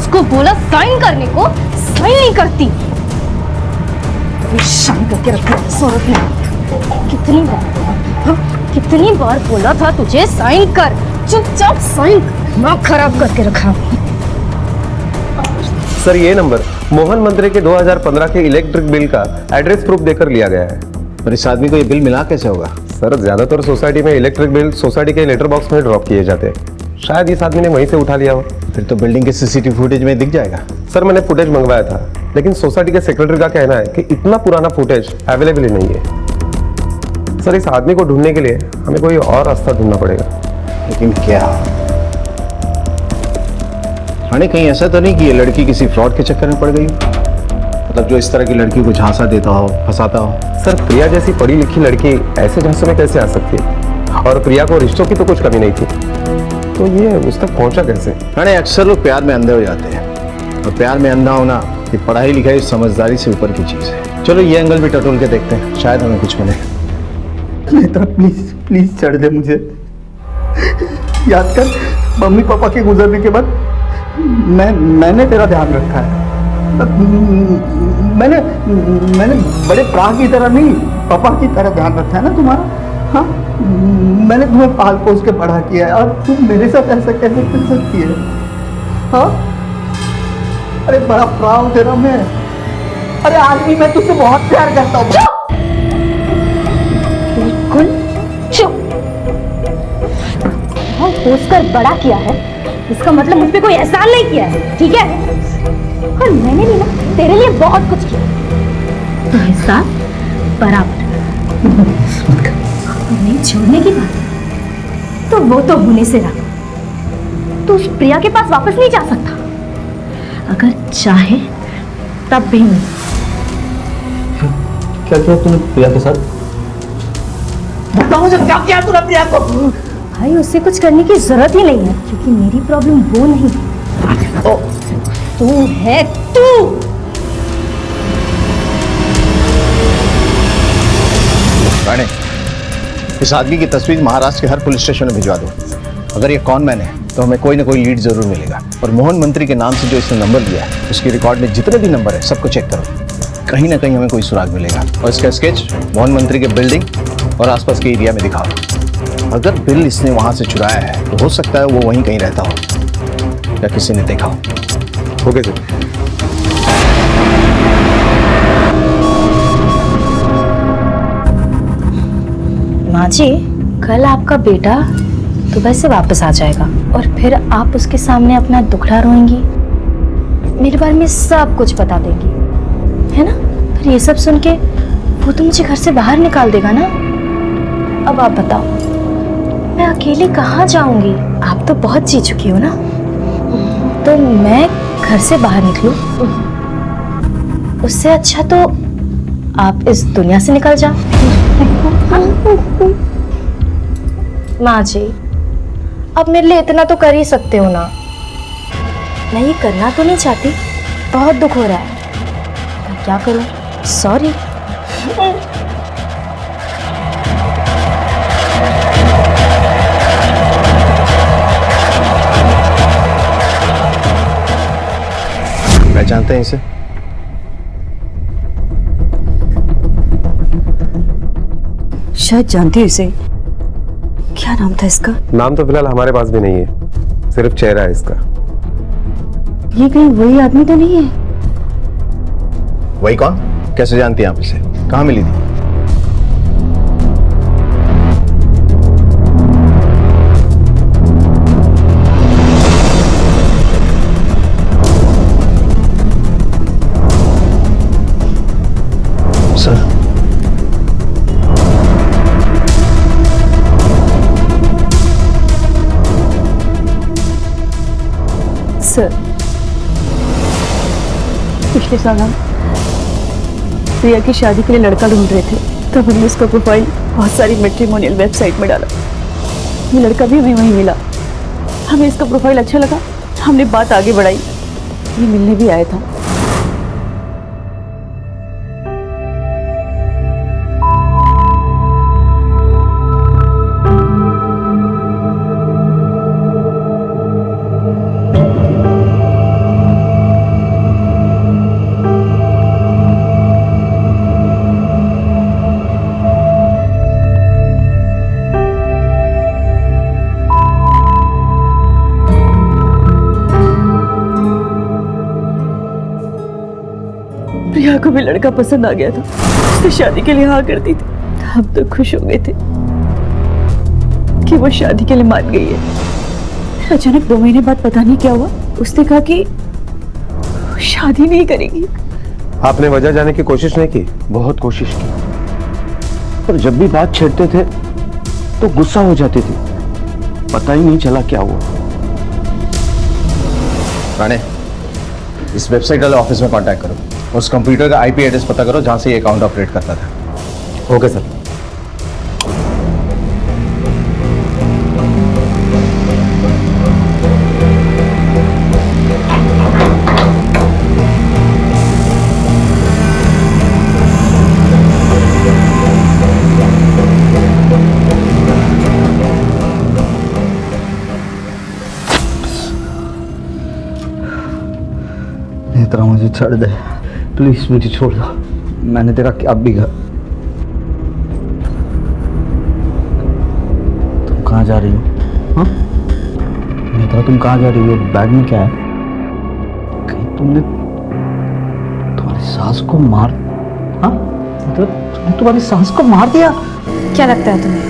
S13: उसको बोला साइन करने को, साइन नहीं करती। साइन करके रखा औरत ने। कितनी बार, कितनी बार बोला था तुझे साइन कर, चुपचाप साइन कर, दिमाग खराब करके रखा।
S21: सर ये नंबर मोहन मंत्री के 2015 के इलेक्ट्रिक बिल का एड्रेस प्रूफ देकर लिया गया है।
S17: पर इस आदमी को ये बिल मिला कैसे होगा?
S21: सर ज्यादातर सोसाइटी में इलेक्ट्रिक बिल सोसाइटी के लेटर बॉक्स में ड्रॉप किए जाते हैं, शायद इस आदमी ने वहीं से उठा लिया हो।
S17: फिर तो बिल्डिंग के सीसीटीवी फुटेज में दिख जाएगा।
S21: सर मैंने फुटेज मंगवाया था, लेकिन सोसाइटी के सेक्रेटरी का कहना है कि इतना पुराना फुटेज अवेलेबल ही नहीं है। सर इस आदमी को ढूंढने के लिए हमें कोई और रास्ता ढूंढना पड़ेगा।
S17: लेकिन क्या? रानी कहीं ऐसा तो नहीं कि ये लड़की किसी फ्रॉड के चक्कर में पड़ गई हो? मतलब जो इस तरह की लड़की को झांसा देता हो, फंसाता हो।
S21: सर प्रिया जैसी पढ़ी लिखी लड़की ऐसे झांसे में कैसे आ सकती है? और प्रिया को रिश्तों की तो कुछ कमी नहीं थी, तो ये उस तक पहुंचा कैसे?
S17: रानी अक्सर लोग प्यार में अंधे हो जाते हैं, और प्यार में अंधा होना ये पढ़ाई लिखाई समझदारी से ऊपर की चीज है। चलो ये एंगल भी टटोल के देखते हैं, शायद हमें कुछ मिले।
S23: नेत्रा प्लीज प्लीज चढ़ दे मुझे। याद कर मम्मी पापा के गुजरने के बाद मैंने तेरा ध्यान रखा है। मैंने बड़े प्राण की तरह नहीं, पापा की तरह ध्यान रखा है ना तुम्हारा। हाँ मैंने तुम्हें पाल पोस के बड़ा किया है, और तुम मेरे साथ ऐसा कैसे कर सकती है? हाँ अरे बड़ा प्राण तेरा मैं। अरे आज भी मैं तुझसे बहुत प्यार करता हूँ।
S13: बिल्कुल चुप। पोस कर बड़ा किया है, इसका मतलब मुझ पे कोई एहसान नहीं किया है, ठीक है? और मैंने भी ना तेरे लिए बहुत कुछ किया, तो एहसान बराबर। नहीं छोड़ने की बात है तो वो तो होने से रहा। तो उस प्रिया के पास वापस नहीं जा सकता, अगर चाहे तब भी नहीं।
S23: क्या किया तूने प्रिया के साथ? बताओ मुझे क्या किया तूने प्रिया को?
S13: भाई उससे कुछ करने की जरूरत ही नहीं है, क्योंकि मेरी प्रॉब्लम वो नहीं है, तू है तू।
S17: राणे, इस आदमी की तस्वीर महाराष्ट्र के हर पुलिस स्टेशन में भिजवा दो। अगर ये कॉन मैन है तो हमें कोई ना कोई लीड जरूर मिलेगा। और मोहन मंत्री के नाम से जो इसने नंबर लिया है, उसकी रिकॉर्ड में जितने भी नंबर है सबको चेक करो, कहीं ना कहीं हमें कोई सुराग मिलेगा। और इसका स्केच मोहन मंत्री के बिल्डिंग और आसपास के एरिया में दिखाओ। अगर बिल इसने वहां से चुराया है तो हो सकता है वो वहीं कहीं रहता हो या किसी ने देखा हो।
S21: Okay sir.
S13: माँ जी, कल आपका बेटा दुबई से वापस आ जाएगा और फिर आप उसके सामने अपना दुखड़ा रोएंगी, मेरे बारे में सब कुछ बता देंगी, है ना? फिर ये सब सुन के वो तो मुझे घर से बाहर निकाल देगा ना। अब आप बताओ, मैं अकेले कहाँ जाऊंगी? आप तो बहुत जी चुकी हो ना, तो मैं घर से बाहर निकलूं? उससे अच्छा तो आप इस दुनिया से निकल जाओ। माँ जी, अब मेरे लिए इतना तो कर ही सकते हो ना। मैं ये करना तो नहीं चाहती, बहुत दुख हो रहा है, मैं क्या करूं? सॉरी।
S17: पहचानते हैं इसे?
S20: शायद जानती हूँ इसे। क्या नाम था इसका?
S21: नाम तो फिलहाल हमारे पास भी नहीं है, सिर्फ चेहरा है इसका।
S20: ये कहीं वही आदमी तो नहीं है?
S17: वही कौन? कैसे जानती हैं आप इसे? कहाँ मिली थी?
S20: सर, पिछले साल हम प्रिया की शादी के लिए लड़का ढूंढ रहे थे, तब हमने उसका प्रोफाइल बहुत सारी मैट्रिमोनियल वेबसाइट में डाला। ये लड़का भी हमें वहीं मिला। हमें इसका प्रोफाइल अच्छा लगा, हमने बात आगे बढ़ाई, ये मिलने भी आया था। को भी लड़का पसंद आ गया था, उससे शादी के लिए हाँ कर दी थी। हम तो खुश हो गए थे कि वो शादी के लिए मान गई है। अचानक 2 महीने बाद पता नहीं क्या हुआ, उसने कहा कि शादी नहीं करेगी।
S21: आपने वजह जाने की कोशिश नहीं की?
S17: बहुत कोशिश की, पर जब भी बात छेड़ते थे तो गुस्सा हो जाती थी, पता ही नहीं चला क्या हुआ।
S3: राणे, इस वेबसाइट वाले ऑफिस में कांटेक्ट करो, उस कंप्यूटर का आईपी एड्रेस पता करो जहां से ये अकाउंट ऑपरेट करता था।
S21: Okay sir.
S17: नेत्रा, मुझे छोड़ दे प्लीज, मुझे छोड़ दो। मैंने तेरा क्या बिगाड़ा? तुम कहाँ जा रही हो? हाँ नेत्रा, तुम कहाँ जा रही हो? बैग में क्या है? कहीं तुमने तुम्हारी सास को मार? हाँ नेत्रा, तुमने तुम्हारी सास को मार दिया?
S13: क्या लगता है तुम्हें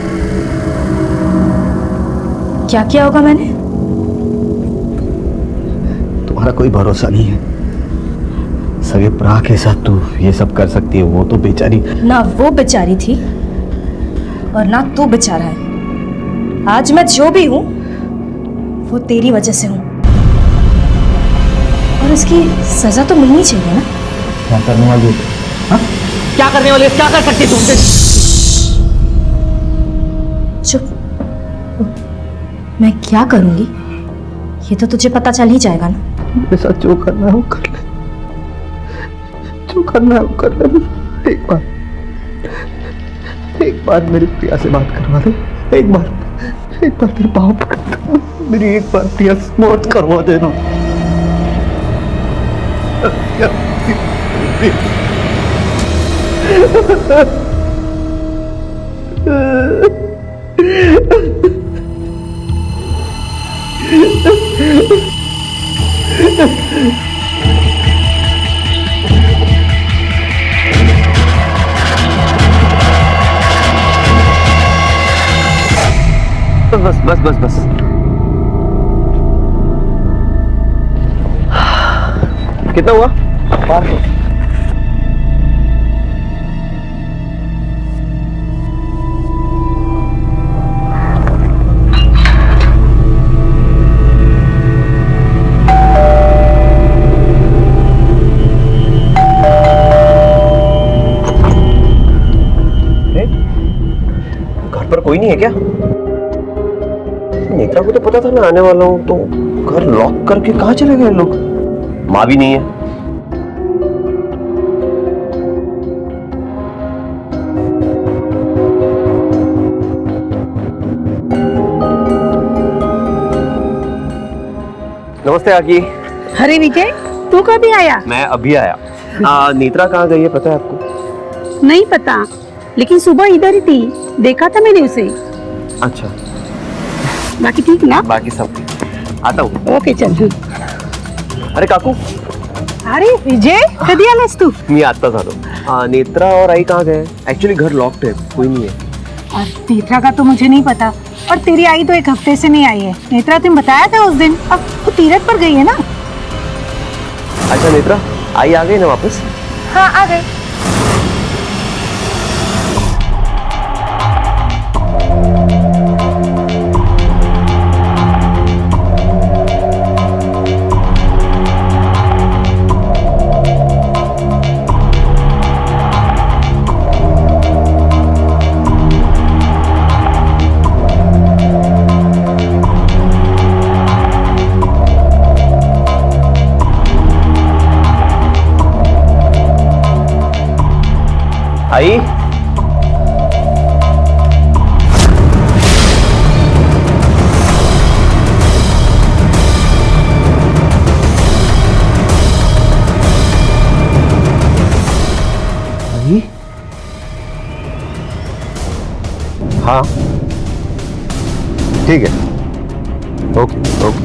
S13: क्या किया होगा मैंने?
S17: तुम्हारा कोई भरोसा नहीं है। सगे प्रा के साथ तू ये सब कर सकती है, वो तो बेचारी।
S13: ना वो बेचारी थी और ना तू बेचारा है। आज मैं जो भी हूं वो तेरी वजह से हूं, और इसकी सजा तो मिलनी चाहिए ना।
S17: क्या करने वाली है? हाँ? क्या करने वाली है? क्या कर सकती तुम?
S13: चुप। मैं क्या करूंगी ये तो तुझे पता चल ही जाएगा ना।
S17: मेरे साथ जो करना है वो कर ले, जो करना है वो कर ले। एक बार मेरी प्रिया से बात करवा दे। एक बार तेरे पाँव पकड़, मेरी एक बार प्रिया से मौत करवा देना। बस कितना हुआ? 500।
S21: घर पर कोई नहीं है क्या? नेत्रा को तो पता था मैं आने वाला हूँ, तो घर लॉक करके कहाँ चले गए लोग? माँ भी नहीं है। नमस्ते आकी।
S10: अरे विजय, तू कभी आया?
S21: मैं अभी आया। नेत्रा कहाँ गई है पता है आपको?
S10: नहीं पता, लेकिन सुबह इधर ही थी, देखा था मैंने उसे।
S21: अच्छा,
S10: बाकी ठीक ना?
S21: बाकी सब ठीक। आता हूँ।
S10: ओके चल।
S21: अरे काकू।
S10: अरे विजय, कधी आलास तू?
S21: मी आत्ताच आलो। नेत्रा और आई कहाँ गए? एक्चुअली घर लॉक्ड है, कोई नहीं है।
S10: नेत्रा का तो मुझे नहीं पता, और तेरी आई तो 1 हफ्ते से नहीं आई है। नेत्रा तुम बताया था उस दिन, अब वो तीरथ पर गई है ना?
S21: अच्छा नेत्रा, आई आ गई ना वापस?
S10: हाँ आ गई।
S21: आई हाँ ठीक है। Okay okay.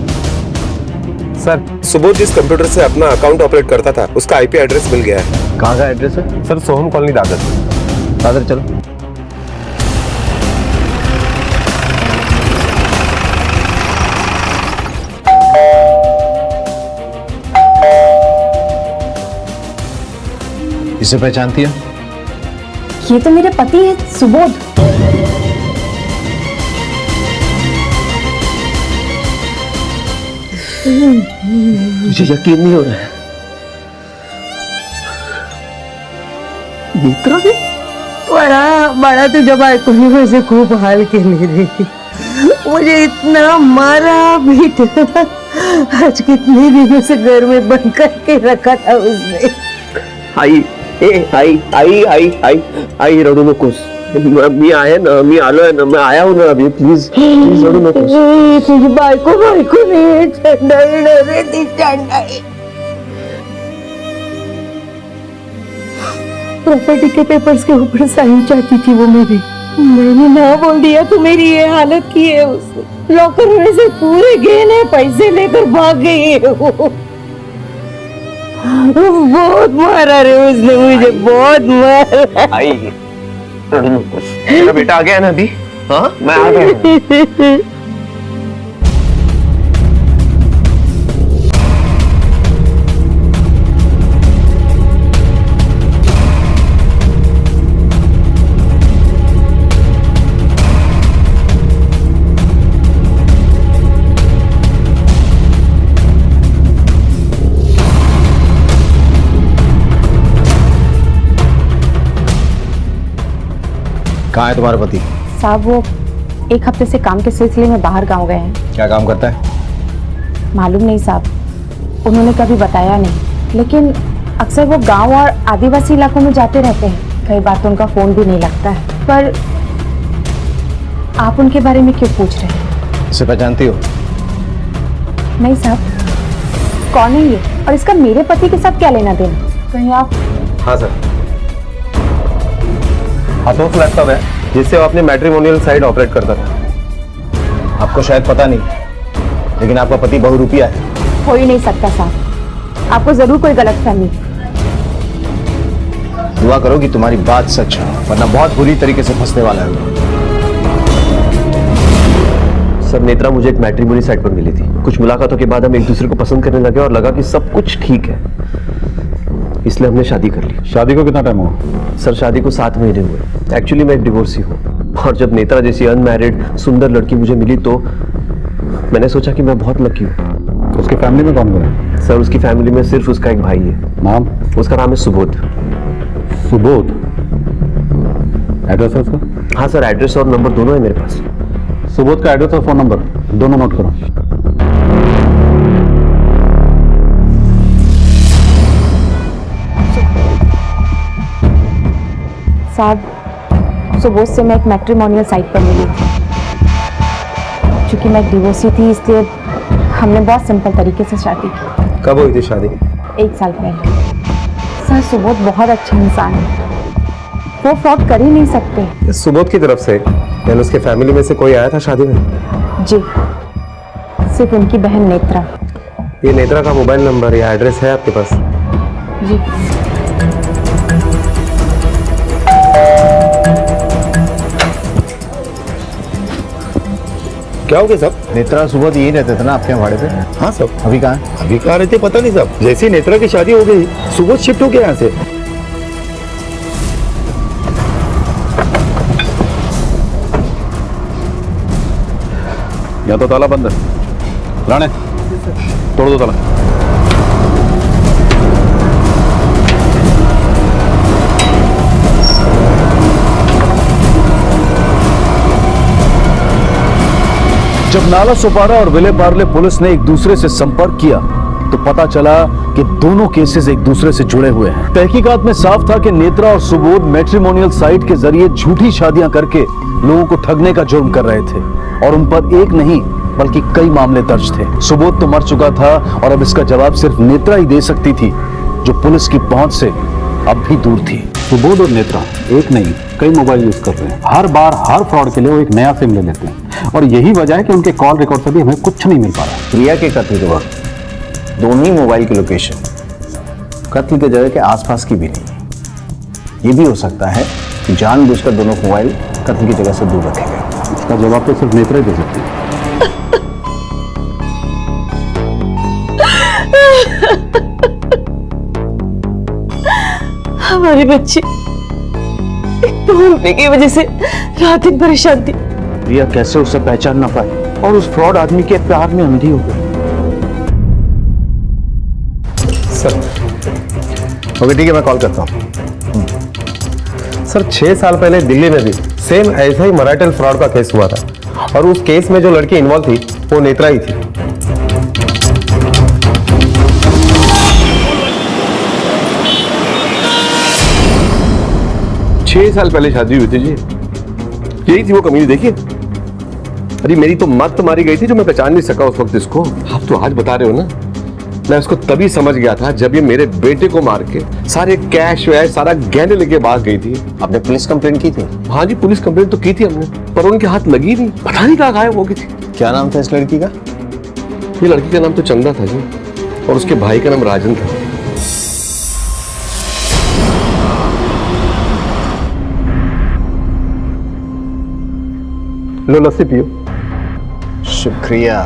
S21: सर, सुबोध जिस कंप्यूटर से अपना अकाउंट ऑपरेट करता था उसका आईपी एड्रेस मिल गया है।
S3: कहाँ का एड्रेस है?
S21: सर सोहम कॉलोनी दादर।
S3: दादर चलो। इसे पहचानती है?
S13: ये तो मेरे पति है, सुबोध।
S17: मुझे यकीन नहीं हो रहा है।
S10: नेत्रा ने बड़ा तो जब आए कोई वैसे खूब हाल के ले रही थी, मुझे इतना मारा पीटा। आज कितने दिनों से घर में बंद करके रखा था उसने।
S17: आई रडू नकोस। मी आहे ना, मी आलोय ना, मैं आया हूं ना अभी। प्लीज प्लीज रडू नकोस।
S10: तुझी बायको नहीं, चंडाई रे ती चंडाई। प्रॉपर्टी के पेपर्स के ऊपर साइन चाहती थी वो मेरी। मैंने ना बोल दिया तो मेरी ये हालत की है उसने। लॉकर में से पूरे गहने पैसे लेकर भाग गई है वो। बहुत मारा रे उसने मुझे, बहुत मारा।
S17: मेरा बेटा आ गया ना अभी। हाँ मैं आ गया।
S3: कहाँ है तुम्हारा पति?
S13: साहब वो एक हफ्ते से काम के सिलसिले में बाहर गांव गए हैं।
S3: क्या काम करता है?
S13: मालूम नहीं साहब, उन्होंने कभी बताया नहीं, लेकिन अक्सर वो गांव और आदिवासी इलाकों में जाते रहते हैं। कई बार तो उनका फोन भी नहीं लगता है। पर आप उनके बारे में क्यों पूछ रहे हैं?
S3: इसे पहचानती हो?
S13: नहीं साहब, कौन है ये और इसका मेरे पति के साथ क्या लेना देना? कहीं आप?
S21: हाँ सर, अतोफ लैपटॉप है जिससे वो अपने मैट्रिमोनियल साइट ऑपरेट करता था।
S3: आपको शायद पता नहीं, लेकिन आपका पति बहुरूपिया है।
S13: हो ही नहीं सकता साहब, आपको जरूर कोई गलतफहमी।
S3: दुआ करो कि तुम्हारी बात सच है, वरना बहुत बुरी तरीके से फंसने वाला है।
S17: सर नेत्रा मुझे एक मैट्रिमोनी साइट पर मिली थी। कुछ मुलाकातों के बाद हम एक दूसरे को पसंद करने लगे और लगा कि सब कुछ ठीक है, इसलिए हमने शादी कर ली।
S21: शादी को कितना टाइम हुआ?
S17: सर शादी को 7 महीने हुए। एक्चुअली मैं एक डिवोर्सी हूँ, और जब नेत्रा जैसी अनमैरिड सुंदर लड़की मुझे मिली तो मैंने सोचा कि मैं बहुत लकी हूँ।
S21: उसकी फैमिली में कौन कौन है?
S17: सर उसकी फैमिली में सिर्फ उसका एक भाई है।
S21: नाम?
S17: उसका नाम है सुबोध।
S21: सुबोध? एड्रेस है उसका?
S17: हाँ सर, एड्रेस और नंबर दोनों है मेरे पास।
S21: सुबोध का एड्रेस और फोन नंबर दोनों नोट करो।
S13: साहब सुबोध से मैं एक मैट्रिमोनियल साइट पर मिली थी। चूंकि मैं डिवोर्सी थी इसलिए हमने बहुत सिंपल तरीके से शादी की।
S21: कब हुई थी शादी?
S13: 1 साल पहले। सर सुबोध बहुत अच्छा इंसान है, वो फ्रॉड कर ही नहीं सकते।
S21: सुबोध की तरफ से यानी उसके फैमिली में से कोई आया था शादी में?
S13: जी, सिर्फ उनकी बहन नेत्रा।
S21: ये नेत्रा का मोबाइल नंबर या एड्रेस है आपके पास?
S13: जी।
S21: क्या हो गया सब?
S3: नेत्रा सुबोध यही रहते थे ना आपके भाड़े पे?
S21: हाँ सब।
S3: अभी कहाँ है?
S21: अभी कहाँ रहते पता नहीं सब। जैसे ही नेत्रा की शादी हो गई सुबोध शिफ्ट हो गया यहाँ से।
S1: यहाँ तो ताला बंद है। राणे तोड़ दो ताला। जब नाला सोपारा और विले पार्ले पुलिस ने एक दूसरे से संपर्क किया तो पता चला कि दोनों केसेस एक दूसरे से जुड़े हुए हैं। तहकीकात में साफ था कि नेत्रा और सुबोध मैट्रिमोनियल साइट के जरिए झूठी शादियां करके लोगों को ठगने का जुर्म कर रहे थे और उन पर एक नहीं बल्कि कई मामले दर्ज थे। सुबोध तो मर चुका था और अब इसका जवाब सिर्फ नेत्रा ही दे सकती थी, जो पुलिस की पहुंच से अब भी दूर थी।
S21: सुबोध और नेत्रा एक नहीं कई मोबाइल यूज कर रहे हैं। हर बार हर फ्रॉड के लिए वो एक नया सिम ले लेते हैं और यही वजह है कि उनके कॉल रिकॉर्ड से भी हमें कुछ नहीं मिल पा रहा।
S3: प्रिया के कत्ल के वक्त दोनों ही मोबाइल की लोकेशन कत्ल की जगह के आसपास की भी नहीं। ये भी हो सकता है कि जानबूझकर दोनों को मोबाइल कत्ल की जगह से दूर रखे गए। इसका जवाब तो सिर्फ नेत्रा ही दे सकती है।
S20: हमारी बच्ची 2 रुपए की वजह से रात दिन परेशान थी।
S17: प्रिया कैसे उसे पहचान ना पाई और उस फ्रॉड आदमी के प्यार में अंधी हो गई।
S21: सर ओके ठीक है, मैं कॉल करता हूँ। सर 6 साल पहले दिल्ली में भी सेम ऐसा ही मराठल फ्रॉड का केस हुआ था और उस केस में जो लड़की इन्वॉल्व थी वो नेत्रा ही थी। छह साल पहले शादी हुई थी जी, यही थी वो कमीनी। देखिए अरे मेरी तो मत मारी गई थी जो मैं पहचान नहीं सका उस वक्त इसको। आप तो आज बता रहे हो ना, मैं उसको तभी समझ गया था जब ये मेरे बेटे को मार के सारे कैश वैश सारा गहने लेके भाग गई थी।
S3: आपने पुलिस कंप्लेंट की थी?
S21: हाँ जी पुलिस कंप्लेंट तो की थी हमने, पर उनके हाथ लगी नहीं, पता नहीं कहाँ गायब हो गई थी।
S3: क्या नाम था इस लड़की का?
S21: ये लड़की का नाम तो चंदा था जी और उसके भाई का नाम राजन था। लो लस्सी पियो।
S3: शुक्रिया।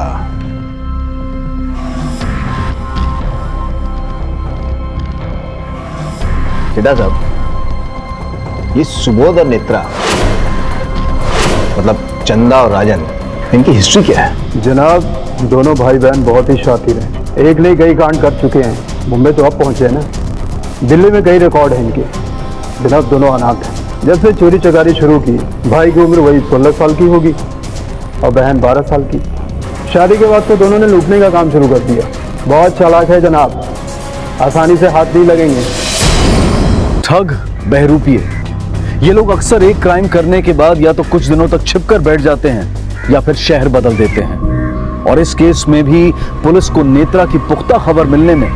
S3: चिदा साहब, ये सुबोध और नेत्रा मतलब चंदा और राजन, इनकी हिस्ट्री क्या है?
S9: जनाब दोनों भाई बहन बहुत ही शातिर हैं, एक नहीं कई कांड कर चुके हैं। मुंबई तो अब पहुंचे हैं ना, दिल्ली में कई रिकॉर्ड हैं इनके। जनाब दोनों अनाथ हैं। जब से चोरी चकारी शुरू की, भाई की उम्र वही 16 साल की होगी और बहन 12 साल की। शादी के बाद तो दोनों ने लूटने का काम शुरू कर दिया। बहुत चालाक है जनाब, आसानी से हाथ नहीं लगेंगे।
S1: ठग, बहरूपिये, ये लोग अक्सर एक क्राइम करने के बाद या तो कुछ दिनों तक छिपकर बैठ जाते हैं या फिर शहर बदल देते हैं। और इस केस में भी पुलिस को नेत्रा की पुख्ता खबर मिलने में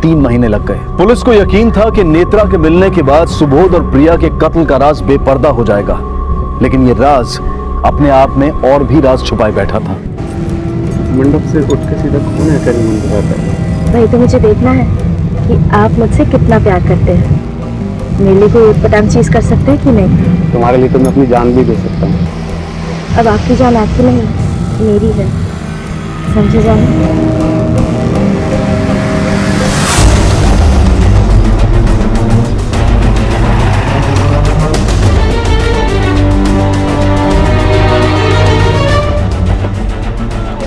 S1: 3 महीने लग गए। पुलिस को यकीन था कि नेत्रा के मिलने के बाद सुबोध और प्रिया के कत्ल का राज बेपर्दा हो जाएगा, लेकिन ये राज अपने आप में और भी राज छुपाए बैठा था।
S21: मंडप से उठ के सीधा कौन है तेरे मन में?
S13: वही तो मुझे देखना है कि आप मुझसे कितना प्यार करते हैं। मेरे लिए कोई उटपटांग चीज कर सकते हैं कि नहीं?
S21: तुम्हारे लिए तो मैं अपनी जान भी दे सकता हूँ।
S13: अब आपकी जान आपकी नहीं, मेरी है, समझे जाए?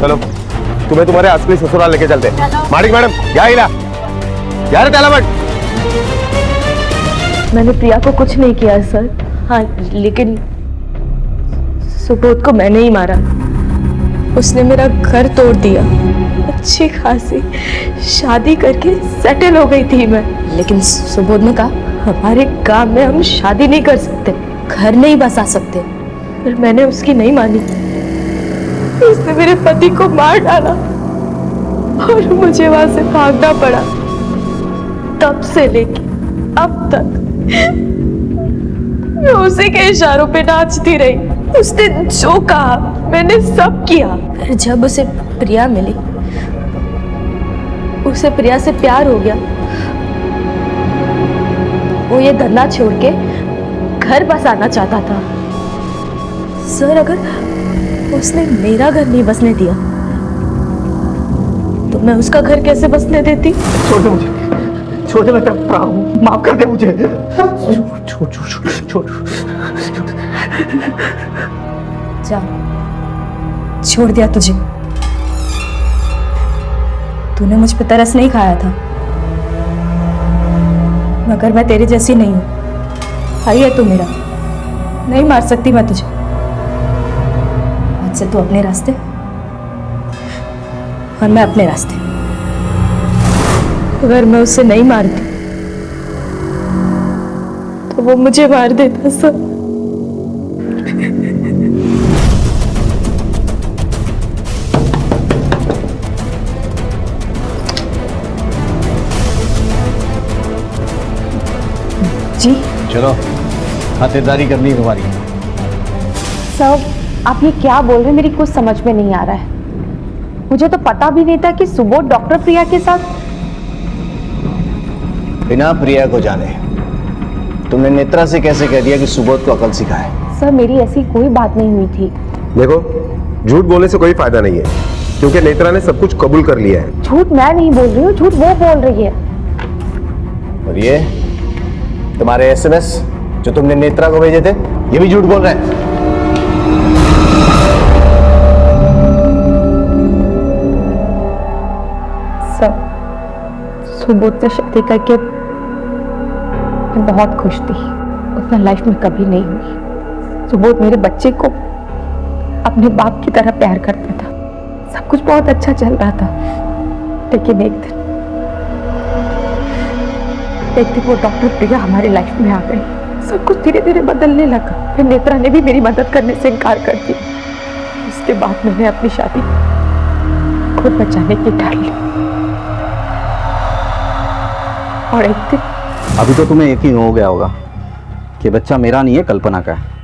S21: चलो तुम्हें तुम्हारे असली ससुराल लेके चलते। मालिक मैडम क्या हिला यार, ताला बट।
S20: मैंने प्रिया को कुछ नहीं किया सर। हाँ लेकिन सुबोध को मैंने ही मारा। उसने मेरा घर तोड़ दिया। अच्छी खासी शादी करके सेटल हो गई थी मैं, लेकिन सुबोध ने कहा हमारे गांव में हम शादी नहीं कर सकते, घर नहीं बसा सकते। फिर मैंने उसकी नहीं मानी। उसने मेरे पति को मार डाला और मुझे वहां से भागना पड़ा। तब से लेके अब तक मैं उसी के इशारों पे नाचती रही। उसने जो कहा मैंने सब किया। फिर जब उसे प्रिया मिली, उसे प्रिया से प्यार हो गया। वो ये धंधा छोड़ के घर बसाना चाहता था। सर अगर उसने मेरा घर नहीं बसने दिया तो मैं उसका घर कैसे बसने देती?
S21: छोड़ दे मुझे, छोड़ दे, मैं तड़प रहा हूँ, माफ कर दे मुझे। छोड़ छोड़ छोड़ छोड़।
S20: जा, छोड़ दिया तुझे। तूने मुझ पे तरस नहीं खाया था, मगर मैं तेरे जैसी नहीं हूं। भाई है तू मेरा, नहीं मार सकती मैं तुझे। आज से तू अपने रास्ते और मैं अपने रास्ते। अगर मैं उसे नहीं मारती तो वो मुझे मार देता सर। जी
S3: चलो खातिरदारी करनी है तुम्हारी।
S13: सर आप ये क्या बोल रहे हैं, मेरी कुछ समझ में नहीं आ रहा है। मुझे तो पता भी नहीं था कि सुबोध डॉक्टर प्रिया के साथ।
S3: बिना प्रिया को जाने
S17: तुमने नेत्रा से कैसे कह दिया कि सुबोध को अकल सिखाए?
S13: सर मेरी ऐसी कोई बात नहीं हुई थी।
S21: देखो, झूठ बोलने से कोई फायदा नहीं है, क्योंकि नेत्रा ने सब कुछ कबूल कर लिया है।
S13: झूठ मैं नहीं बोल रही हूँ, झूठ वो बोल रही है।
S17: और ये तुम्हारे एसएमएस जो तुमने नेत्रा को भेजे थे, ये भी झूठ बोल रहे हैं।
S13: सब सुबोध से शादी करके मैं बहुत खुश थी। उतना लाइफ में कभी नहीं हुई। सुबोध मेरे बच्चे को अपने बाप की तरह प्यार करता था। सब कुछ बहुत अच्छा चल रहा था, लेकिन एक दिन वो डॉक्टर प्रिया हमारी लाइफ में आ गई। सब कुछ धीरे धीरे बदलने लगा। फिर नेत्रा ने भी मेरी मदद करने से इनकार कर दिया। उसके बाद मैंने अपनी शादी खुद बचाने की ठान ली। और एक दिन
S8: अभी तो तुम्हें यकीन हो गया होगा कि बच्चा मेरा नहीं है, कल्पना का है।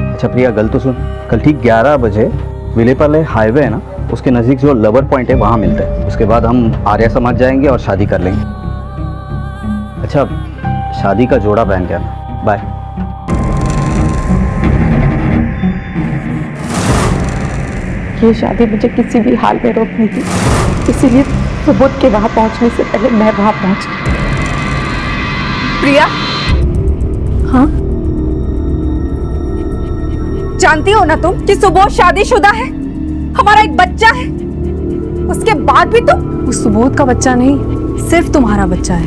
S8: अच्छा प्रिया, गल तो सुन, कल ठीक 11 बजे विलेपाले हाईवे है ना, उसके नज़दीक जो लवर पॉइंट है वहाँ मिलते हैं। उसके बाद हम आर्या समाज जाएंगे और शादी कर लेंगे। अच्छा, शादी का जोड़ा पहन के आना। बाय।
S13: ये शादी मुझे किसी भी हाल में रोकनी थी, इसीलिए सुबोध के वहां पहुंचने से पहले मैं वहां पहुंच गई।
S11: प्रिया,
S13: हाँ
S11: जानती हो ना तुम कि सुबोध शादीशुदा है, हमारा एक बच्चा है। उसके बाद भी तुम।
S15: वो सुबोध का बच्चा नहीं, सिर्फ तुम्हारा बच्चा है।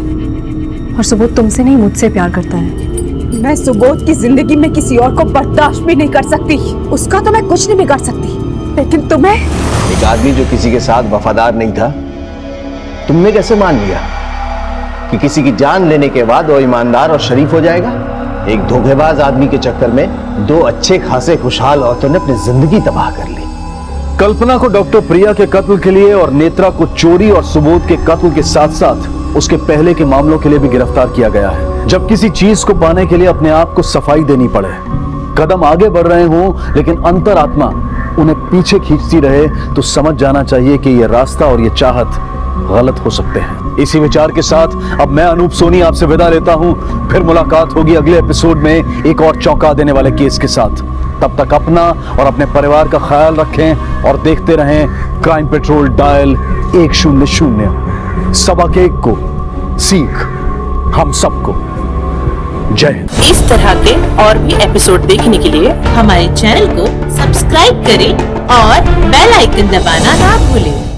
S15: और सुबोध तुमसे नहीं, मुझसे प्यार करता है।
S11: मैं सुबोध की जिंदगी में किसी और को बर्दाश्त भी नहीं कर सकती। उसका तो मैं कुछ नहीं बिगाड़ सकती, लेकिन तुम्हें।
S17: एक आदमी जो किसी के साथ वफादार नहीं था, तुमने कैसे मान लिया कि किसी की जान लेने के बाद वो ईमानदार और शरीफ हो जाएगा? एक धोखेबाज आदमी के चक्कर में दो अच्छे खासे खुशहाल औरतों ने अपनी जिंदगी तबाह कर ली।
S1: कल्पना को डॉक्टर प्रिया के कत्ल के लिए और नेत्रा को चोरी और सुबोध के कत्ल के साथ साथ उसके पहले के मामलों के लिए भी गिरफ्तार किया गया है। जब किसी चीज को पाने के लिए अपने आप को सफाई देनी पड़े, कदम आगे बढ़ रहे हों लेकिन अंतरात्मा उन्हें पीछे खींचती रहे, तो समझ जाना चाहिए कि यह रास्ता और यह चाहत गलत हो सकते हैं। इसी विचार के साथ अब मैं अनूप सोनी आपसे विदा लेता हूं। फिर मुलाकात होगी अगले एपिसोड में एक और चौंका देने वाले केस के साथ। तब तक अपना और अपने परिवार का ख्याल रखें और देखते रहें क्राइम पेट्रोल डायल 100। सबक एक को सीख हम सबको। जय हिंद।
S24: इस तरह के और भी एपिसोड देखने के लिए हमारे चैनल को सब्सक्राइब करें और बेल आइकन दबाना ना भूलें।